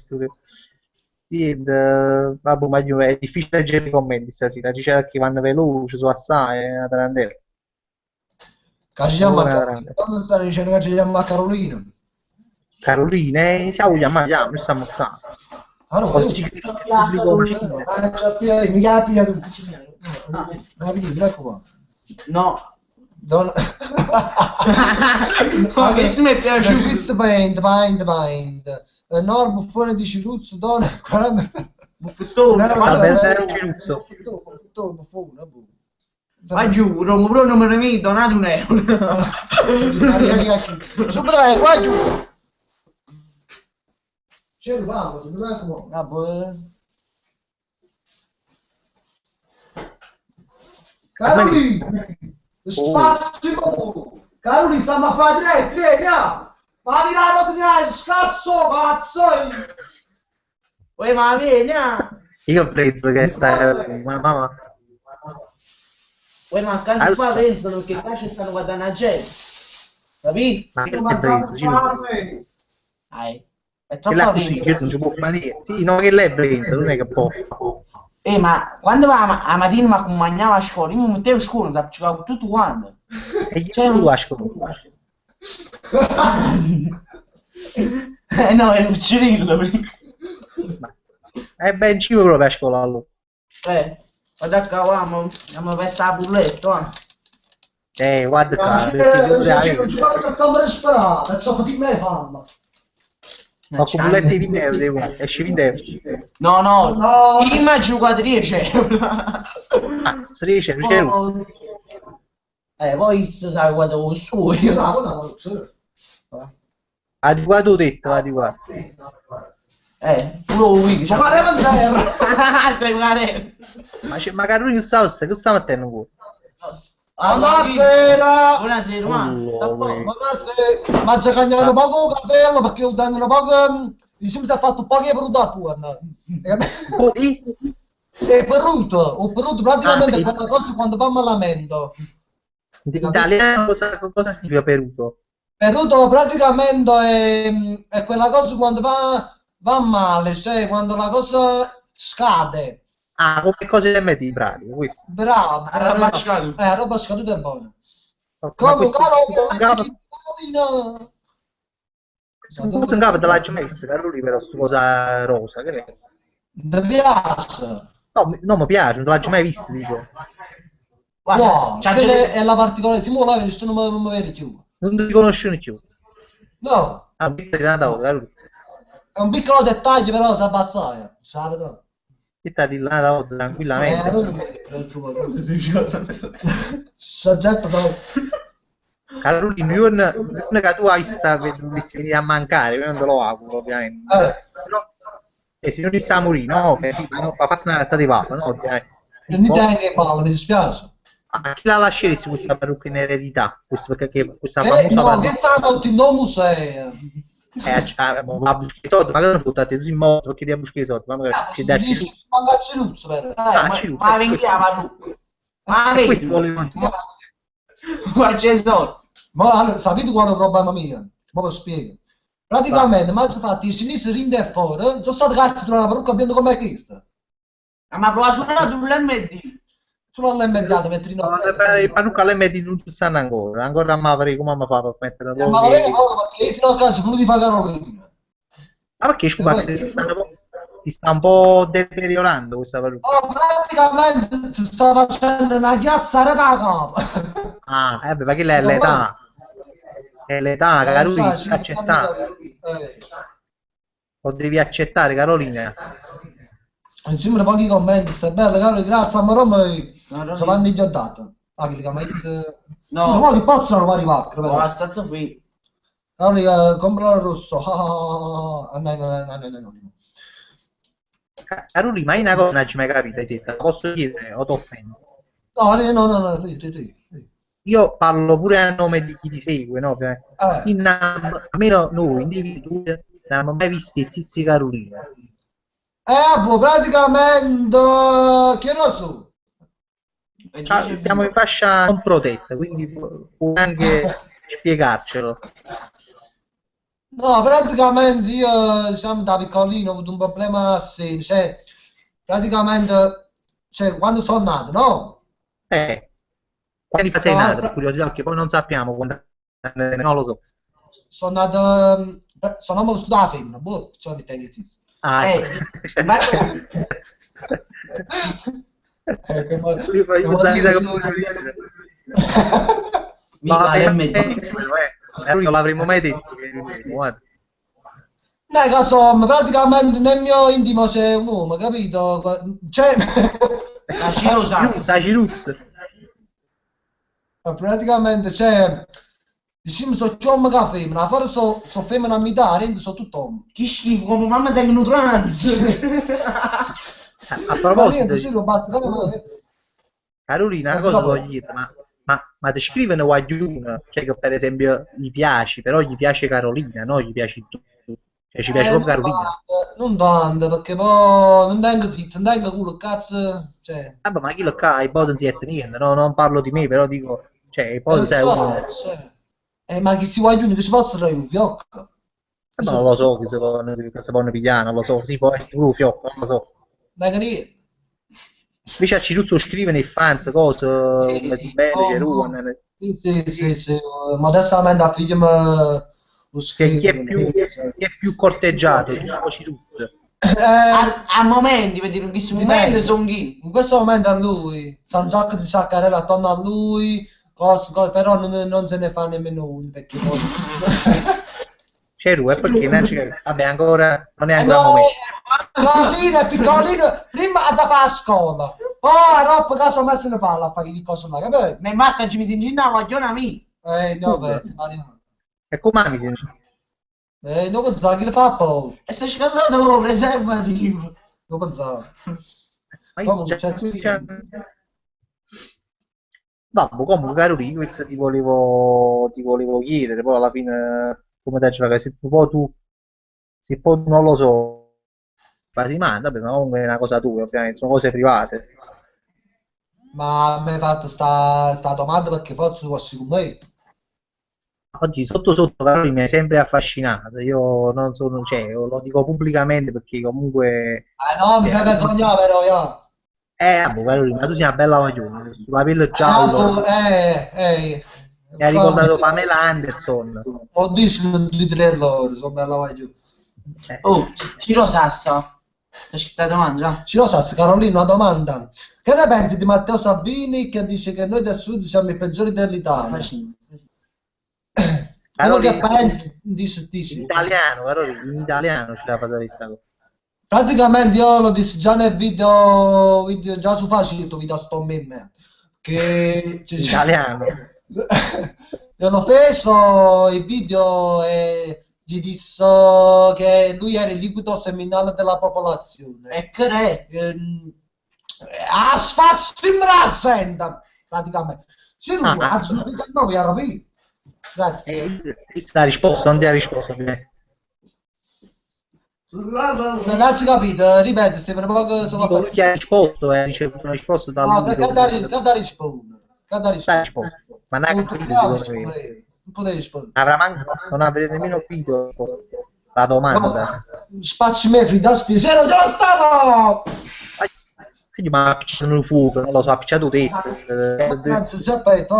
Sì, vabbè, ma è difficile leggere i commenti stasera, c'è che vanno veloci su assai, a Tarantella. Quando stanno dicendo che ci chiamiamo a Carolina? Carolina, ciao, chiamiamo, noi stiamo qua. Allora, mi capita tu. Ecco qua. No. Ma questo mi è piaciuto. Questo paint. No, buffone di Ciruzzo, donna, 40. Buffettone. Buffone. Vai giù, Bruno non mi donate €1. Subito vai giù. C'è vamo, dove vai come? Caroli! Spazio! Caroli, stiamo a fare tre, no! Ma mi la rotina, scazzo, cazzo! Uè, ma vieni, Io penso che stai... mamma... Uè, ma quanti fa pensano che qua ci stanno guardando la gente? Capì? Ma che penso? È Che la troppo così, che non ci può fare niente. Sì, no, che lei pensa, non è che può. Ma quando va a mattina mi accompagnava a scuola, io mi mettevo a scuola, non sapevo giocare tutto quanto. E io non lo ascolto. No, è un cirillo. Ben cibo proprio a scuola allora. Guarda qua, andiamo a vestire la bulletto, Guarda qua, Non ci faccio stare sparare, penso che me fanno. Ma con bulletti di 20 euro, devo esci 20 euro. No, prima giocate 10 euro. Ah, 13 euro. Poi sai guarda con suo. Adeguato detto, adeguato. Pure lui. Ma leva in terra! Sei una re. Ma c'è magari che sta mettendo qua. Buonasera! Buonasera, ma. Buonasera! Ma c'è cagnato poco capello perché io tengo un po'. Diciamo si è fatto un po' che è venuto a tua. È peruto, ho peruto praticamente quella cosa quando fa malamento. In italiano cosa significa peruto? Peruto praticamente è quella cosa quando va male, cioè quando la cosa scade. Ah, come cose le metti in pratica, questo. Bravo, Roba scaduta. roba scaduta è buona. Ma Come questo Carolina? questo in capo te l'hai già messo, Carolina, però sta cosa rosa, che è? Mi piace. No, non mi piace, non te l'hai già mai visto, dico. Guarda, No, quella è la particolare. Simone, la vedi, non mi vedi più. Non ti riconoscono più. No, Ah, di Natale, Carolina. è un piccolo dettaglio, però si abbazzaia. Sabato. Che sta di Natale tranquillamente. Non mi preoccupare. Soggetto sono. Carolina, io non che tu hai visto dovessi venire a mancare, io non te lo auguro, ovviamente. Però, se non sta a morire, no, no, ha fatto una ratta di papa, no, ovviamente. Non mi tengo che parlo, mi dispiace. Ma chi la lasceresti questa parrucca in eredità? Questa No, famosa che sta in un museo. ma buschi i soldi, magari non buttate così in moto perché ti ha buschi i soldi, ma magari ci darci tu. Mancarci luzzo, però. ma vendiamo, ma questo vedi, volevo ma c'è soldi. Ma allora, sapete qual è il problema mio? Ma lo spiego. Praticamente, ma ci fatti i sinistri rinde e fuori, sono stato cazzo tra una parrucca abbiamo come questa. Ma prova a suonare l'MD. Tu non l'hai inventato, metti in i parrucca alle medie non ci stanno ancora a avrei come mi fa per mettere ma vorrei poco perché se no cazzo venuti a fare Carolina. ma perché scusa si sta un po' deteriorando questa parrucca. Oh, praticamente ti sta facendo una chiazzata da capo. Ah, beh, ma che è l'età, Carolina, devi Sai, accettare, lo devi accettare, Carolina. Insieme a pochi commenti, stai bello, caro, grazie a me, No, se vanno ingiottato. Ah, che mette. No. Sì, ma li possono fare i pacchi, Oh, è stato qui. Allora, compra il rosso. No, no, no, no, no, no. Carolina, ma una cosa non ci mai capita, hai detto, la posso chiedere o ti offendo? No, no, no, no, tu. Io parlo pure a nome di chi ti segue, no? Almeno noi individui non abbiamo mai visto i zizi Carolina. Boh, praticamente, che lo so. Cioè, siamo in fascia non protetta, quindi puoi anche spiegarcelo. No, praticamente io, diciamo, da piccolino ho avuto un problema a seno, cioè, praticamente, cioè, quando sono nato, no? Quando fa sei No, nato, per curiosità, perché poi non sappiamo quando non lo so. sono nato, sono nato su da femmina, boh, cioè mi tengo zitto. Ah, ecco. Non l'avremmo mai detto guarda. Dai, caso, praticamente nel mio intimo c'è un uomo, capito? C'è... La Ciruzza. Praticamente c'è... Diciamo, sono uomo che femmina, a fare so femmina a metà, rende so tutto uomo. Che schifo, come mamma tengo un trans. A proposito, Carolina, una cosa voglio dire, ma ti scrivono qualcuno, cioè che per esempio gli piaci, però gli piace Carolina, no? Gli piaci tu, cioè ci piace proprio Carolina. Non tanto, perché poi non tengo zitto, non tengo culo, cazzo, cioè... Vabbè, ma chi lo ca, poi non si è niente, no? Non parlo di me, però dico, cioè, poi sai uno... ma chi si vuole che si possa fare un fiocco? Ma non lo so che si possono pigliare, non lo so, si può essere un fiocco, non lo so. Dai, Invece a Ciruzzo scrivono i fans, cose, come si bene, c'è Ruan. Sì, modestamente a figli mi lo Chi è scrivono. più corteggiato, tu o Ciruzzo? A momenti, per dire, in questo momento sono chi? In questo momento a lui, c'è un sacco di saccarelle attorno a lui, cose, però non se ne fa nemmeno uno, perché poi... C'è Ruan, perché vabbè, ancora, non è ancora il momento. Piccolino, prima da fare a scuola, poi a roba che sono messo in palla a fare le cose là, capito? Ma Marta ci mi si ingina la guagliona mia. No, Mario. E come mi senti? Non pensavo che le fa poi. E sto scattato preservativo. Non pensavo. Vabbè, comunque, caro Ricky, questo ti volevo chiedere, poi alla fine, come te ce la se poi tu, se poi tu non lo so, ma si manda, vabbè, ma comunque è una cosa tua, ovviamente, sono cose private. Ma mi hai fatto sta domanda perché forse tu fossi con me. Oggi sotto sotto Caroli mi hai sempre affascinato, io non sono, cioè, lo dico pubblicamente perché comunque, No, mi cioè, fai vergognare però, io. vabbè, Caroli, ma tu sei una bella maglione, sulla pelle giallo, mi ha Fammi, ricordato Pamela Anderson. ho detto di tre loro, sono bella voglio. Eh, Oh, Ciro Sassa. Ti scritto la domanda, no? Ci lo sa, Carolina, una domanda. Che ne pensi di Matteo Salvini che dice che noi del sud siamo i peggiori Ma dell'Italia? facile. Quello che Caroli, pensi, in dici. italiano, Caroli, in italiano ce l'ha fatta questa cosa. Praticamente io lo dissi già nel video già su Facilito, video sto meme, che In italiano. io l'ho preso il video e gli disse che lui era il liquido seminale della popolazione. E che re? A sfazzi in razzenda, praticamente. Sì, lui Ah, ha smentito il nome, era qui. Grazie. questa risposta non ti ha risposto bene. Non hai capito, ripeti, sembra poco sono Dico, lui ti ha risposto e ha ricevuto una risposta da no, lui. che da rispondere? Che da Sta rispondere? risposta. Ma non ha Non capito, secondo me. potevi rispondere. Non avrei nemmeno capito la domanda. No, spacci me, frida spesero, già stavo! Quindi mi ha appicciato nel fuoco, non lo so, ha appicciato te. Cazzo, c'è petto.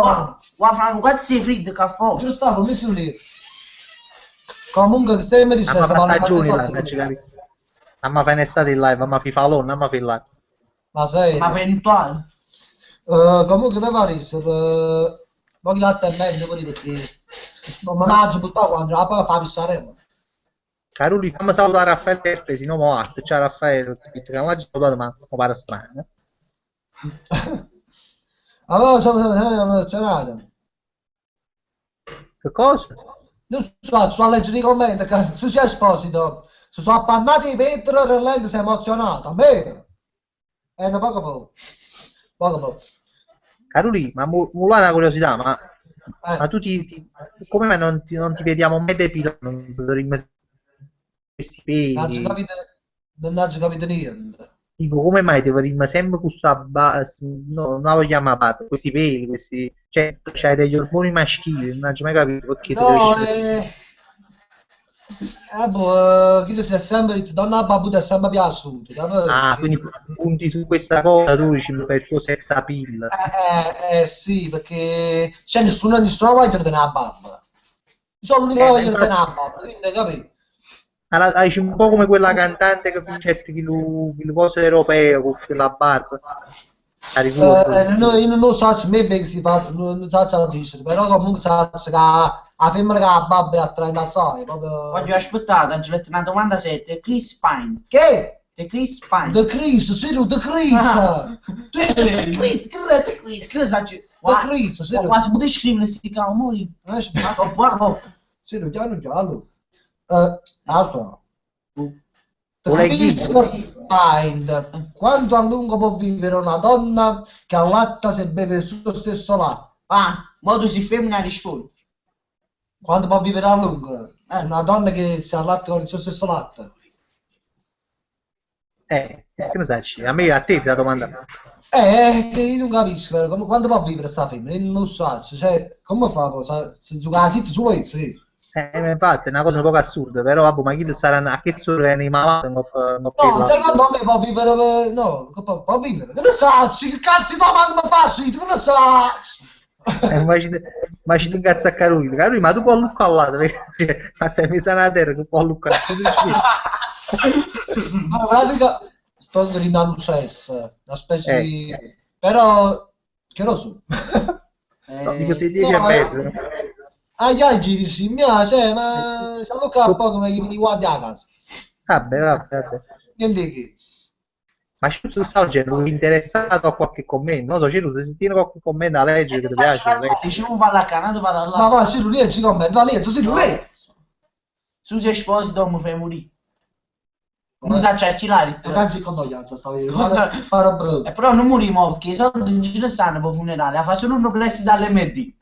Qua Franco, quanto sei freddo che fa? Io stavo messo lì. Comunque, se mi Ma disse, fa parla stagioni là, di non ci capi. Ma fa in estate in live, ma fa falò, non ma fa in live. ma sei... Ma eventuale. comunque mi pare ma che latte e mezzo pure perché non mi mangio buttato quando la poi fa pissare Caruli, fammi salutare Raffaele Terpesi, no, mo arte. Ciao Raffaele, perché non l'ho salutato, ma mi pare strano. allora siamo emozionati Che cosa? non so a leggere i commenti che su c'è Esposito si sono appannati i vetri e lei si è emozionata a me no poco Caruli, ma mo là una curiosità, ma eh tu come mai non ti vediamo mai depilato? Non dovremmo questi non ci peli? capite non ci capite niente Tipo, come mai ti vorremmo sempre questa no, non la vogliamo a parte, questi peli, questi, cioè, c'hai degli ormoni maschili, non ci mai capito perché ti no cresci. boh, chi si è sempre detto donna babbuta è sempre piaciuto Ah, capito? quindi punti su questa cosa, tu dici per il tuo sex appeal. Sì, perché c'è nessuna voglia di tenere la barba. Io sono l'unica Ma voglia di tenere infatti, la barba, quindi capito? dici un po' come quella cantante che vince il coso europeo con quella barba. La ricordo. Io non so se me che si fa, non so se dice, però comunque sa che la femmina che ha la barba è attraente assai, Voglio proprio... aspettare, Angeletto, una domanda seria. Chris Pine. Che? The Chris Pine. The Chris, sì, The Chris! Ah. Tu dici The Chris, che è The Chris? Che ne sai? The Chris, sì, Quasi potevi scrivere sti cavoli. Ma troppo. sì, giallo. Altro. The Vuole Chris Mind. Quanto a lungo può vivere una donna che allatta se beve il suo stesso latte? Ah, mo tu si femmina rispondi. Quanto può vivere a lungo? Una donna che si allatta con il suo stesso latte? Che ne sai? A me, a te ti la domanda. Che io non capisco, però, quanto può vivere sta femmina? Io non so, cioè, come fa? Se giocare zitti su lei, sì. Infatti è una cosa un po' assurda, però vabbè, ma chi saranno a che sono nei malati non No, secondo me può vivere, no, può vivere. Che ne so, che cazzo di domanda mi fai? Che ne so? ma ci incazza a Carolina. Carolina, ma tu puoi lucca all'altro, perché ma stai messa a terra che può lucca. In pratica sto gridando sesso, una specie di... Eh. però che lo so. No, dico sei 10 e No, mezzo. agli altri dici, mia, cioè, ma se lo capo come mi guardi a casa. Vabbè. Niente che. Ma c'è tu sta leggendo, interessato a qualche commento? Non so, c'è tu, se tieni qualche commento a leggere che ti piace, leggi. Diciamo parla a canale, parla là. Ma va, sì, lui ci commenta, va lì, sì, lui. Su si Esposito mi fai morire. Non sa c'è Cilari. Ragazzi condoglianza, stavo Però non morimo perché i soldi non ce ne stanno per il funerale, fa solo uno presso dall'MD.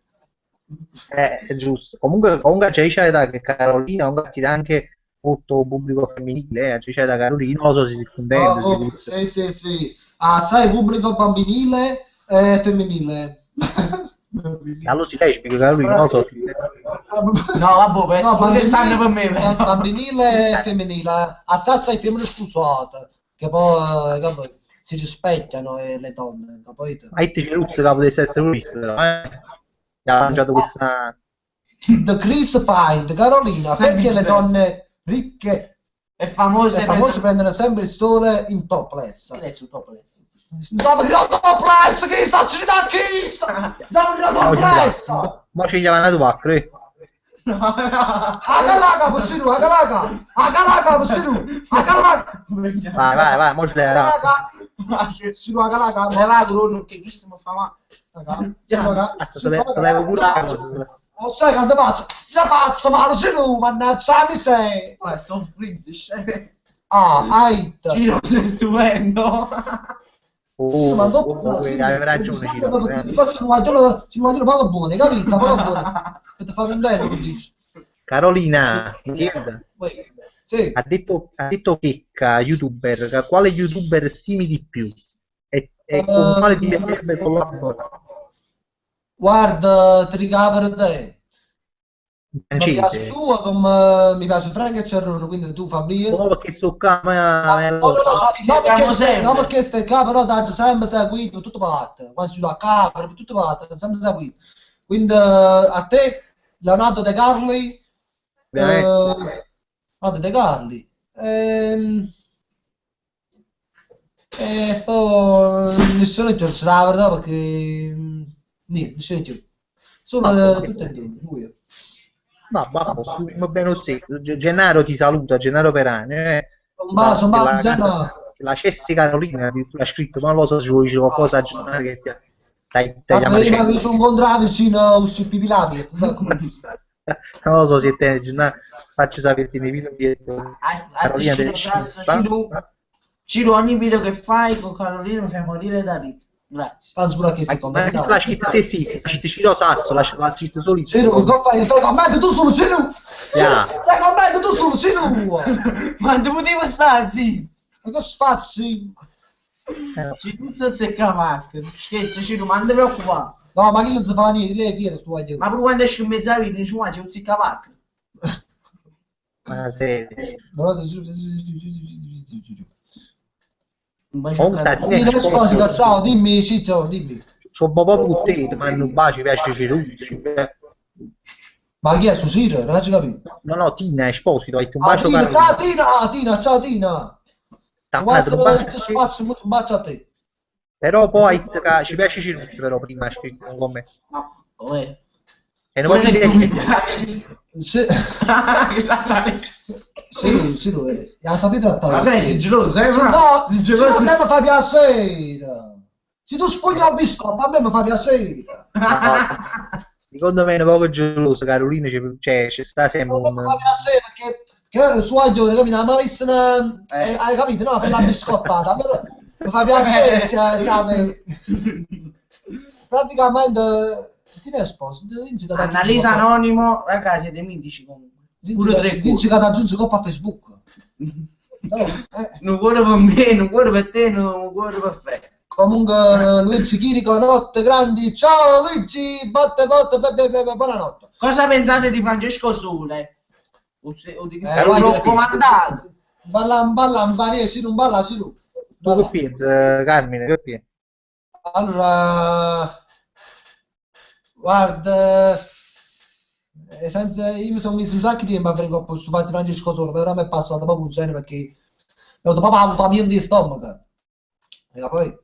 È giusto. Comunque c'è da che Carolina comunque attira anche molto pubblico femminile, c'è da Carolina, non lo so se si contenta. Sì. Ah, sai, pubblico femminile e femminile. Allora si lesbico, Carolina, non lo so. No, vabbè, non stanno per me. Bambinile e femminile. Assai femmine scusate, che poi si rispecchiano le donne, capito? Ma te Ceruzzo che potesse essere visto, però, Gli ha lanciato questa... The Chris Pine, Carolina, perché le donne ricche e famose prendono sempre il sole in topless? Che è su topless? Dove la topless? Che sta ci da chi? Dove la topless? Ma ci chiamano tu pacco, Agalaga, possiamo, agalaga, possiamo, agalaga. Vai, mo ci Agalaga. Sino agalaga. Leva Bruno che questo mi fa male. Se levo pure la cosa. Non sai quando faccio? La pazza, ma non sei tu, mannaggia, mi sei. Ma sto freddo, Ah, ait. Ciro, sei stupendo. Ma dopo avevi ragione, Ciro. Si mangiano poco buone, capito? Poco buone. Per fare un bene così. Carolina, Sì. ha detto Checca, youtuber, quale youtuber stimi di più? E con quale ti piacerebbe collaborare? Guarda, ti ricavo te. Mi piace Francese. tu, come mi piace Frank e Cerrone, quindi tu Fabio. No, perché sto qua, No, perché stai qua, però dai sempre seguito, tutto parte. Quando si va a capo, tutto parte, sempre seguito. Quindi a te, Leonardo De Carli, Leonardo De Carli, e poi nessuno più ce la verità perché nessuno più. Solo tutte e due, lui. No, va bene lo stesso. Gennaro ti saluta, Gennaro Perani. La Cessi Carolina addirittura ha scritto, ma non lo so se vuoi dire qualcosa a Gennaro che ti ma mi sono incontrato vicino uscì Pipilati. Non lo so se te Gennaro faccio sapere nei video Carolina deve Ciro, ogni video che fai con Carolina mi fai morire da ridere. Grazie. Ma l'ha scritto te sì, Ciro Sasso, l'ha scritto solo in Ciro, che fai? Fai commento tu solo, Ciro! Fai commento tu solo, Ciro! Ma dove devo stare, zitto? Ma che spazzi? Ciro zecca macchina. Scherzo, Ciro, ma non ti preoccupare. No, ma che non si fa niente, lei è fiera, sto voglio. Ma pure quando esci in mezzo a video, dici, ma sei un zecca macchina. Ma se... Ciao, dimmi, Cito, dimmi. Sono proprio con te, ma non baci, piace Ceruzzi. Ma chi è su Ciro? Non ci capito? No, Tina, Esposito, hai un bacio Tina, ciao Tina. Guarda, un bacio a te. Però poi ci piace Ceruzzi, però prima ha scritto con me. E non vuoi dire Sì, la sapete la ma lei sei geloso, no, a me mi fa piacere. Se tu spugni al biscotto, a me mi fa piacere. Secondo me è un poco geloso, Carolina, c'è sta sempre mi fa piacere perché sua giovane, capito? Ma visto hai capito, no? Per la biscottata, allora mi fa piacere se praticamente ti ne sposi. Annalisa Anonimo, ragazzi, siete mitici comunque. Dici che ti aggiungi coppa a Facebook. Un cuore per me, un cuore per te, un cuore per te. Comunque Luigi Chirico, notte grandi, ciao Luigi, botte, buonanotte. Cosa pensate di Francesco Sole? O di chi sta comandato? Balla, si non balla, si tu. Che pensi, Carmine, che pensi? Allora, guarda, senza, io mi sono messo un sacco di tempo a fare un su fatti Francesco Sole, però mi è passato proprio un genere perché ho proprio avuto la mia di stomaco. E poi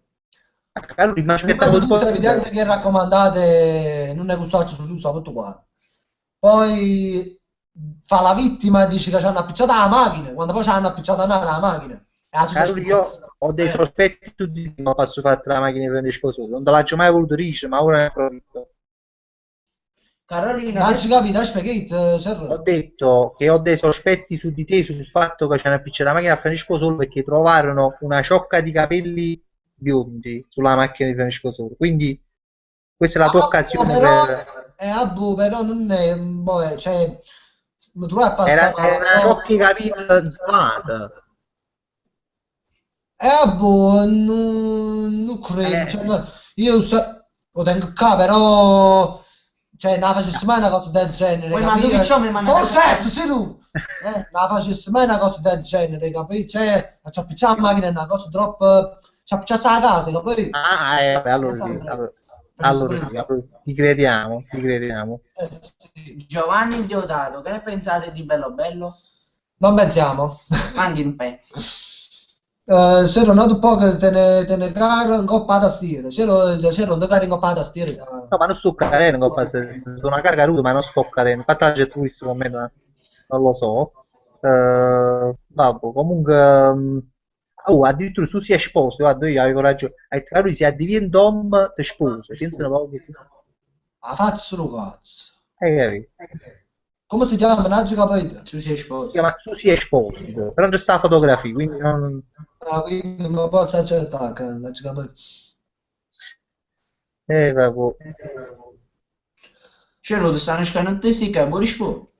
Carolina, tutto è evidente che raccomandate non è custaccio su tutto qua. Poi fa la vittima e dice che ci hanno appicciato la macchina, quando poi ci hanno appicciato la macchina. Carolina, io ho dei sospetti su di te, ma posso fare la macchina di Francesco Sole, non te l'ho mai voluto dire, ma ora ne approfitto. Carolina, Non ci capito, aspetta, Ho Sergio. detto che ho dei sospetti su di te sul fatto che c'è appicciata la macchina a Francesco Solo perché trovarono una ciocca di capelli biondi sulla macchina di Francesco Solo. Quindi questa è la tua occasione Però, per... però non è, boh, cioè, tu vai a Era, passare, era una però, ciocca di capelli sgamata. boh, non credo, cioè, Eh, no, io lo tengo qua, però, cioè, non facessi mai una cosa del genere, poi ma tu che capito? c'ho mi manda Forse a sì, tu! eh, Non facessi mai una cosa del genere, capito? Cioè, ci appicciare la macchina è una cosa troppo, ci appicciare la casa, capito? vabbè, Io allora sì, sempre, facessi allora pure sì, io. allora ti crediamo, ti crediamo. Sì. Giovanni Diodato, che ne pensate di Bello Bello? Non pensiamo. Manchi un pezzo. Se non ho poco te ne caro in coppa da tastiera. Se non te cari in coppa da tastiera. No, ma non sto cadendo, sono una carga rude, ma non sto cadendo. Infatti la gente in questo momento non lo so. Vabbè, comunque, addirittura tu si è esposto, guarda, io avevo ragione. Ha detto, lui si addiviene Dom, ti sposa, pensa un po' che... La faccio lo cazzo. Hai capito? Come si chiama? Non ci capito. Tu sei Si sposo. chiama Susi Esposito, però non c'è sta fotografia, quindi non... Quindi non posso accettare che non ci capito. vabbè. Cioè, lo stanno scanando sì che vuoi rispondere.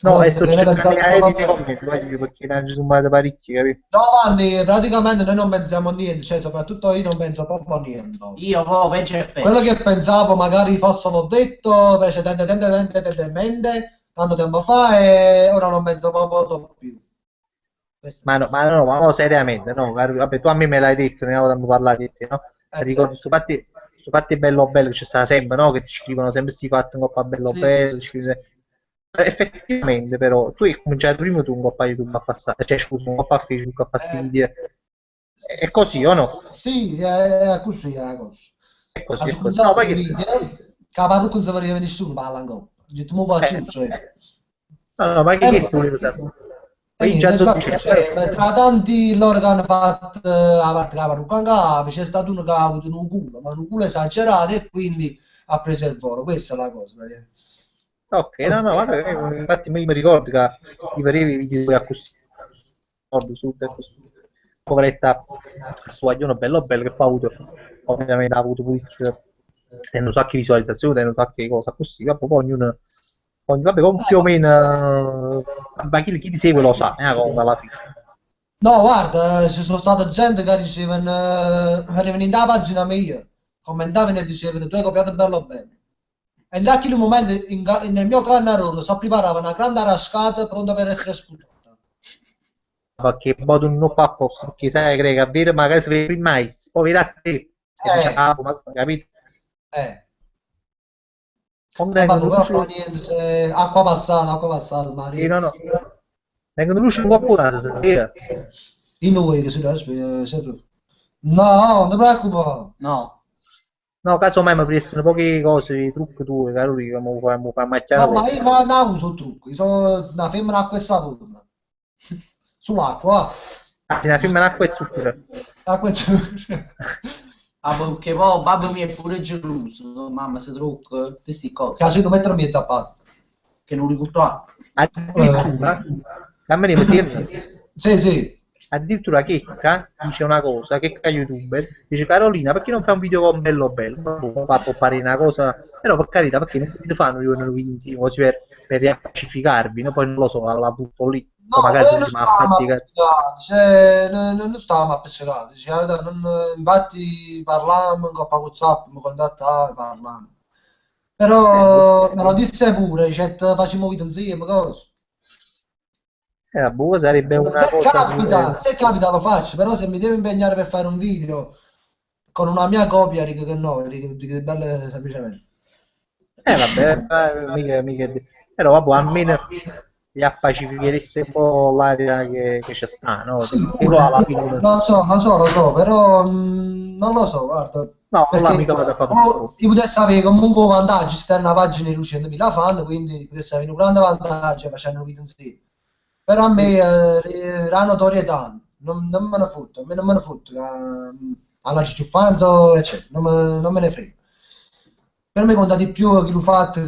No, e Allora, sto che ne cercando di pensate capire nei come... commenti, voglio, perché ne ci sono mai parecchi, capito? No, Vanni, praticamente noi non pensiamo a niente, cioè soprattutto io non penso proprio a niente. Io, peggio e Quello peggio. che pensavo magari fossero detto precedentemente, tanto tempo fa, e ora non penso proprio più. Questo. Ma no, seriamente, no, vabbè, tu a me l'hai detto, ne avevamo parlato di te, no? Ricordo, Certo. sto fatti bello bello, che c'è sta sempre, no? Che ti scrivono sempre sti fatti un po' bello Sì, sì, bello, sì. ti scrivono- Effettivamente, però, tu hai cominciato prima tu un po' a YouTube a passare, cioè scusa, un po' a Facebook a fare sti Eh, video. È così o no? sì, è così, è così. È così, Ha è così. No, cominciato poi i che se... video, che la parrucca non si vedeva nessuno, parla ancora. Ho detto, mo faccio eh, cioè. no, ma che Niente, si voleva sapere? e Poi già niente, infatti, 12 però... tra tanti loro che hanno fatto la parte che la parrucca in capo, c'è stato uno che ha avuto un culo, ma un culo esagerato e quindi ha preso il volo. Questa è la cosa, praticamente. Ok, no, Oh. no, vabbè, infatti io mi ricordo che ti facevi i video così, nord, sud e così. Poveretta, sto aglione bello bello che poi ha avuto, ovviamente ha avuto pure un sacco di visualizzazioni, un sacco di cose così, vabbè, poi ognuno, vabbè, comunque più o meno, ma chi ti segue lo sa, comunque alla fine. No, guarda, ci sono state gente che dicevano, venivano in da pagina mia, commentavano e dicevano, tu hai copiato bello bene. E da quel momento nel mio canale si preparava una grande rascata pronta per essere sputata. Perché poi tu non fa apposta, perché sai, crei che avere magari si vede prima, poi vedi a te, che dice, Eh, ma capito? eh. Quando E vabbè, vengono però fa luce, niente, acqua passata, sì, Maria. no, no, vengono luce un po' buone, stasera. Di noi che si deve, sei tu. No, non ti preoccupare. No. No, casomai mi prestano poche cose, i trucchi tuoi, caro che mi fai macchiare No, ma dopo. io non uso trucco, io sono una femmina a questa forma. Sull'acqua, Ah, ti ne firma l'acqua e zucchero. acqua e Ah, perché poi babbo mio è pure geloso, mamma se trucca, queste cose, Piace mettere in mezzo a parte. che non li butto. Addirittura, a me ne siedono. Sì, sì. Addirittura Checca dice una cosa, Checca youtuber, dice Carolina perché non fai un video con Bello Bello? Ma può fare una cosa, però per carità perché non ti fanno io un video insieme così per riappacificarvi, no? Poi non lo so, la butto lì, No, o magari tu noi non dici ma stavamo fatti i cazzi. appiccicati, cioè, non stavamo appiccicati, cioè, la verità, infatti parlavamo con WhatsApp, mi contattavamo, parlavamo. Boh. Però me lo disse pure, cioè, facciamo video insieme, cosa. Boh, sarebbe una cosa pure... Se capita lo faccio, però se mi devo impegnare per fare un video con una mia copia, riga che no, riga che belle semplicemente. Vabbè, però vabbè, almeno riappacificheresti un po' l'aria che c'è sta, no? Sì, Che poi pure, alla fine uno... lo so, però non lo so, guarda, No, non l'ha perché mica vado a fare per forza. io potessi avere comunque un vantaggio, se una pagina di 100.000 fan, quindi potessi avere un grande vantaggio facendo un video insieme. Però a me Sì. la notorietà non me ne fotto, a me non me ne fotto, alla ciucciufanza, eccetera, non me ne frega. per me conta di più chi lo fa che...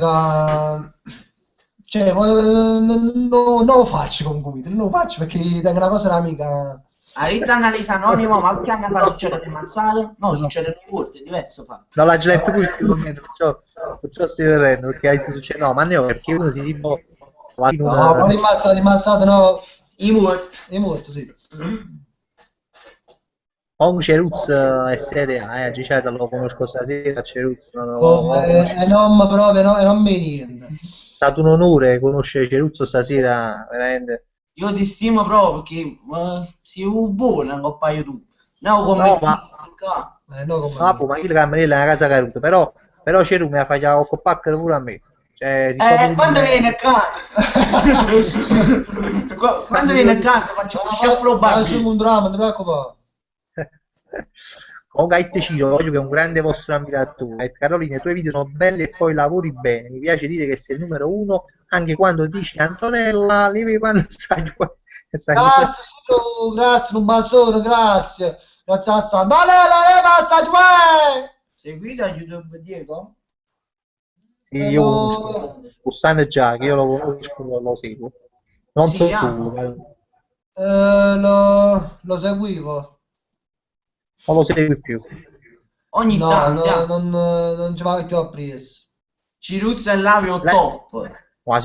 Cioè, non lo faccio con Guido, non lo faccio perché tengo una cosa un'amica... A rita analisi anonimo, ma che hanno fatto succedere le mazzate? No, succede in corte, è diverso fatto. No, l'ha già letto pure il commento, perciò stai vedendo, perché hai detto succede, no, ma ne ho perché uno si tipo... No, ma l'immazzata no, I morti. è morto, sì. Comunque Ceruz è Serie A, Gicetta lo conosco stasera, Ceruz non lo Come, conosco. non proprio, no, non mi niente. È stato un onore conoscere Ceruzzo stasera, veramente. Io ti stimo proprio perché sei un buono un paio tu. No, come No, ti ma... No, come No, ma io le cameriere è una casa caruta, però Ceruz mi ha fatto un pacco pure a me. Cioè, siccome quando viene a casa? Quando viene a casa faccio un schiaffo sono un dramma, non ti preoccupare. Comunque It Ciro, voglio che è un grande vostro ammiratore. Carolina, i tuoi video sono belli e poi lavori bene. Mi piace dire che sei il numero uno anche quando dici Antonella, levi i panni Grazie, Sito, grazie, un bacione, grazie. Grazie a Sandro. Leva, due! Seguito a YouTube Diego? Sì, io conosco. Stanno già, che io lo conosco, lo seguo. Non Sì, so ah. tu, Lo seguivo. non lo segui più. Ogni No, tanto. non ci vado più a preso. Ciruzza e Lavio Lei- top. Ma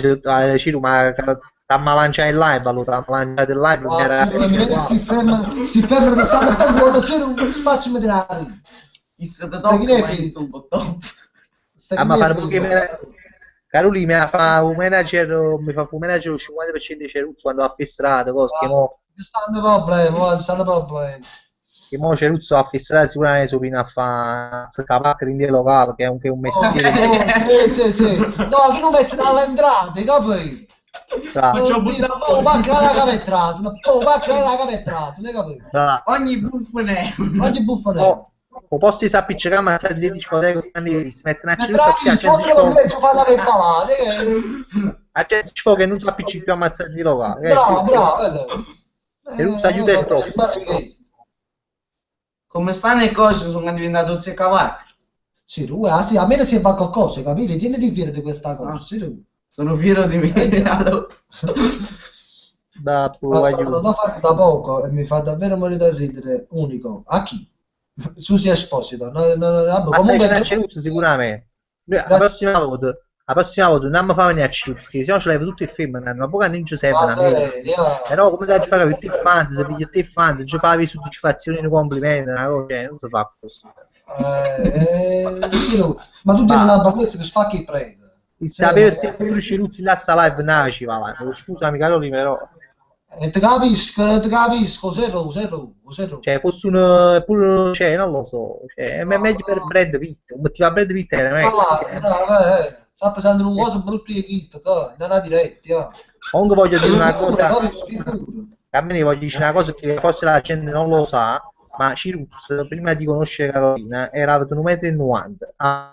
Ciro, ma t'ha lanciato il live, allora t'ha lanciato il live, non Ah, era... sì, si ferma da stare a tempo, se non spacciami di nari. Il stato Stai top, che ma ne io sono un po' top. Stai ma che fare ne poche Caroli mi fa un manager, mi fa un manager il 50% di Ceruzzo quando va a festare, cose Ci stanno problemi. che mo Ceruzzo va a festare sicuramente su fino a fare scapacca in locale, che è anche un mestiere Sì. No, che non mette dalle entrate, capito? bravo, Faccio Oh, va a creare la capetrasa, va a creare la capetrasa, ne capito? bravo. Ogni buffoneo. Oggi buffonello. O posti sta appiccicando ma sta di discoteca si mettono a Ma Ceruzzo a bravi, gente sotto per me ci fanno le palate. a gente che non si appiccica più a ammazzare di locale, Bravo. Ceruzzo aiuta il troppo. Come stanno le cose sono diventato un seccavallo. Sì, tu, sì, a me ne si fa qualcosa, capito? Tieniti fiero di questa cosa, sì, tu. Sono fiero di me. Allora. Aiuto. L'ho fatto da poco e mi fa davvero morire da ridere, unico. A chi? Susi Esposito. Vabbè, Ma comunque... stai a Ceruzzo sicuramente. Noi, Grazie. la prossima volta non mi fa venire a Ceruzzo, che se no ce l'hai tutti i film, ma poi non ci serve Ma una mia. seria? Però come da fare tutti i fans, se pigli tutti i fans, già pavi soddisfazioni e complimenti, una cosa, cioè, non si fa così. Ma tu tieni Va. una barzelletta che spacchi e prende. Sapere se pure Ceruzzo là sta live, no, ci va avanti. Scusami Caroli, però... Ti capisco, zero. Cioè, fosse un... pure, cioè, non lo so, cioè, è meglio per Brad Pitt, un motivo a Brad Pitt era meglio. Sta pensando in una cosa brutta di Cristo, non ha diretti, Comunque voglio dire una cosa, Figura. a me ne voglio dire una cosa che forse la gente non lo sa, ma Ciruz, prima di conoscere Carolina, era alto 1,90 m.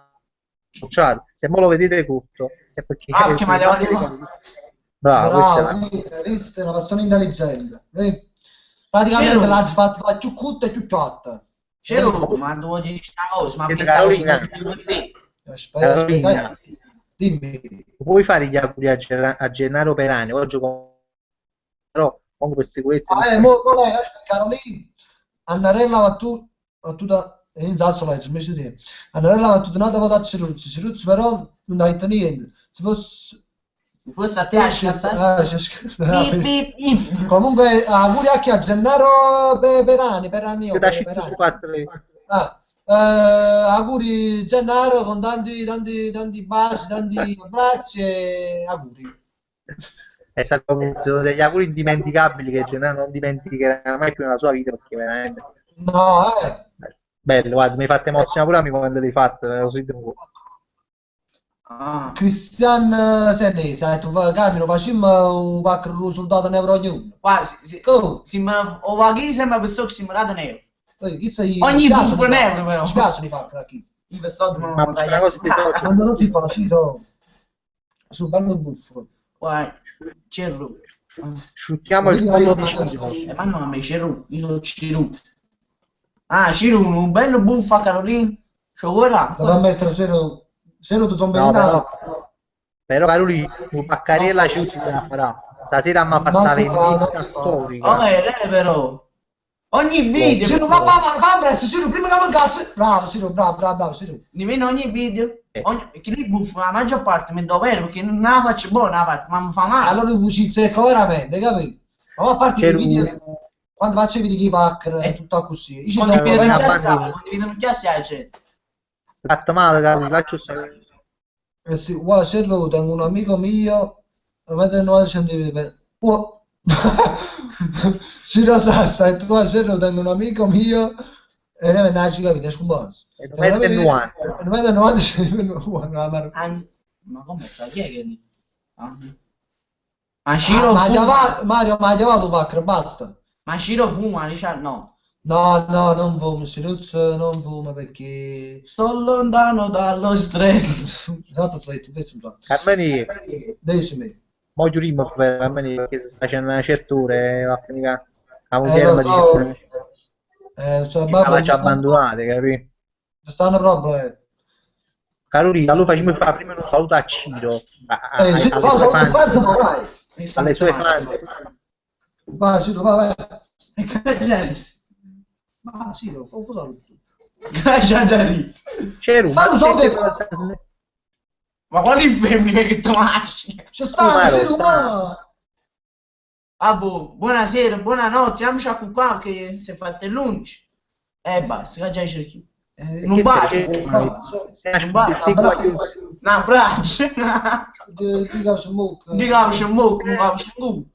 Se mo lo vedete tutto, è perché... Perché mi devo dire... Bravo, questa è la... Questa è una persona intelligente. Praticamente l'ha fatto più cutta e più ciotta. C'ero, ma devo dire una cosa, ma Siete questa cosa Carolina. con te. Carolina, Dimmi. puoi fare gli auguri a Gennaro Perani, oggi però comunque per sicurezza... Lei, Carolina, Annarella battuta in salsa legge, invece di Annarella battuta nata vota a Ciruzzi però non ha detto niente. Se fosse a te comunque auguri anche a Gennaro Perani. Auguri Gennaro con tanti baci, tanti abbracci e auguri. È stato uno degli auguri indimenticabili che Gennaro non dimenticherà mai più nella sua vita perché veramente No, bello, guarda, mi hai fatto emozionare pure a me quando l'hai fatto, così Cristian Senesi, ha detto, Carmine, facciamo un pacco soldato neuro ognuno. O va chi sembra questo che si marato nero. Ogni buco nero, però. Ci piace di pacco qui. ma una cosa ti Quando non si fa, sì, sul bello buffo. Cerro. Sciutiamo il fondo di Ciro. Ma no, a me Cerro, io sono Ciru. Ciru, un bello buffo a Carolina. C'ho ora. Dovrà mettere zero Se no tu sono No, venuto. però Carolì, un Paccarella ci si farà. Stasera mi fa Non sta si fa, non vendetta si fa. storica. Però. Ogni video. Siro, va presto, Siro, prima che mi cazzo. Bravo, Siro, bravo, Siro. Nemmeno ogni video. Che li buffo, la maggior parte mi dovere perché non la faccio buona la parte, ma mi fa male. Allora tu ci zecco veramente, capito? Ma a parte i video, quando faccio i video che i hacker e tutto così, io ci do Condividono in veramente. chiassa la gente. Fatto male, Carolì, lascio stare. Eh sì, guarda, se lo tengo un amico mio, mentre non sentivi per... Oh. Siro Sassa, tu se lo tengo un amico mio, e ne vendaci, capito? È scomparso. E 1,90 m. 1,90 m. Ma come sta? Chi è che lì? Ma Ciro Ma fuma. Mario, ma ha chiamato Pacre, basta. Ma Ciro fuma, Richard? No. No, non fumo, Siruzzo non fumo perché... Sto lontano dallo stress. Esatto, stai tu, pensi un po'. Carmeni, Decimi. mo giurimo per Carmeni perché se sta facendo una certa ora, va a finire la Lo moglie mi so, dice cioè, che la babbo, faccio abbandonate, capito? ci stanno problemi. Carolina, allora facciamo fare prima un saluto a Ciro, Sì, alle va, sue sono fans, no, vai. alle sue fans. Va, Siro, vai. E che gente? Ma Siro, fa un saluto. Caggiari. C'era un Fa un saluto. Ma quali femmine che tu lasci? Ci sta, Siro, sta. ma... Ah, boh, buonasera, buonanotte, andiamoci a qua che si è fatto l'11. Basta, che già cerchi. Non bacio. Un abbraccio. Dica su mucca. Dica c'è mucco, non c'è mucco.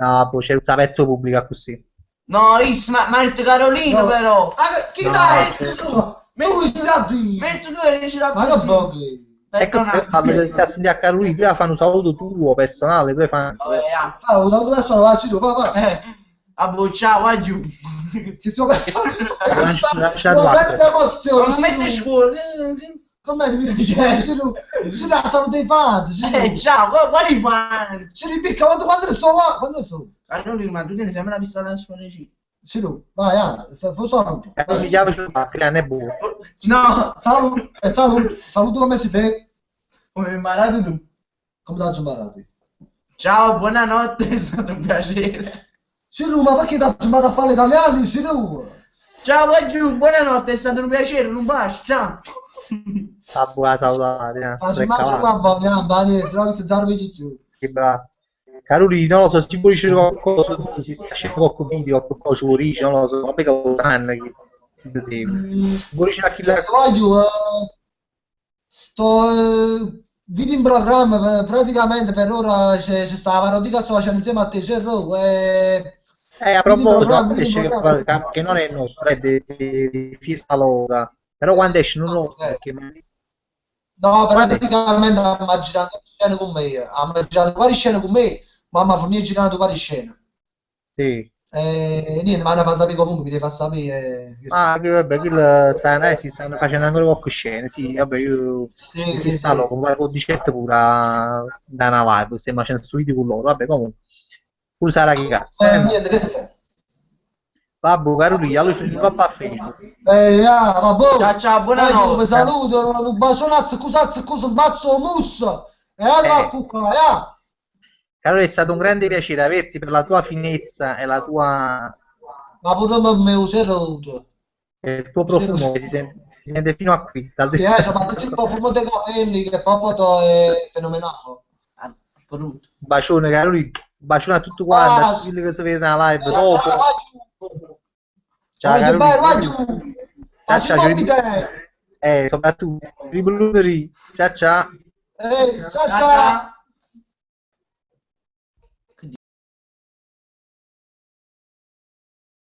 No, boh, c'è un pezzo pubblico così. No, ma il Carolino No. però. Chi No, dai? no. Tu sappi. Mentre tu eri riuscito a Ma che così. bocchi? Ecco, allora se a sentire a Carolina, prima fanno un saluto tuo personale, tue fans. Ah, da dove sono? Va, Siro, va. Ah, boh, ciao, vai giù. Che sono perso. Lascia Non due. senza emozione. Non metti scuola. Come mi dici? Siro, Siro, la saluto ai fans. Siro, Ciao, quali fans? Siro, picca, quando ne so? Quando ne so? Carolino, ma tu te ne sembra la pistola da scuola C? Siro, vai, fa saluto. Mi chiamo sul non è buono. No, Saluto come si te? come hai imparato tu. Come ti imparato? Ciao, buonanotte, è stato un piacere. Siro, ma perché ti ha imparato a parlare italiano, Siro? Ciao, vai giù, buonanotte, è stato un piacere, un bacio, ciao. Ah, buona salutare. Ma ci mangio una buona, se no si zarvi di più. Che bravo. Carolina, non lo so, si può dire qualcosa, si sta facendo qualche video, qualcosa ci vuoi dire, non lo so, ma mica lo sanno chi ti segue. Vuoi dire a chi la... Vai giù, sto video in programma, praticamente per ora c'è sta la parodia che sto facendo insieme a te, c'è Rogo, a proposito, programma, esce che non è il nostro, è di Fiesta Loca, però quando esce non lo perché no, praticamente ha girato scene con me, ha girato varie scene con me, ma mi ha fornito girato varie scene. sì. Niente, ma ne fa sapere comunque, mi deve far sapere. Ah, che vabbè, si stanno facendo ancora qualche scena, sì, vabbè, io Sì, Fiesta Loca, un po' di chat pure da una live, stiamo facendo questo video con loro, vabbè, comunque, pure sarà che cazzo. Niente, che sei? Vabbè, Carolina, allora ci va a Facebook. Vabbè. Ciao, buonanotte. Vi saluto, un bacionazzo, scusate, un mazzo musso. E allora, cucca, Carolina, è stato un grande piacere averti per la tua finezza e la tua... Ma pure me lo saluto. il tuo profumo che si sente fino a qui. Sì, soprattutto il profumo dei capelli, che proprio è fenomenale. Un bacione, Carolina. Un bacione a tutti quanti, a tutti quelli che si vedono nella live dopo. Ciao, Carolina. Ciao, soprattutto. Ciao, ciao. Ciao, ciao.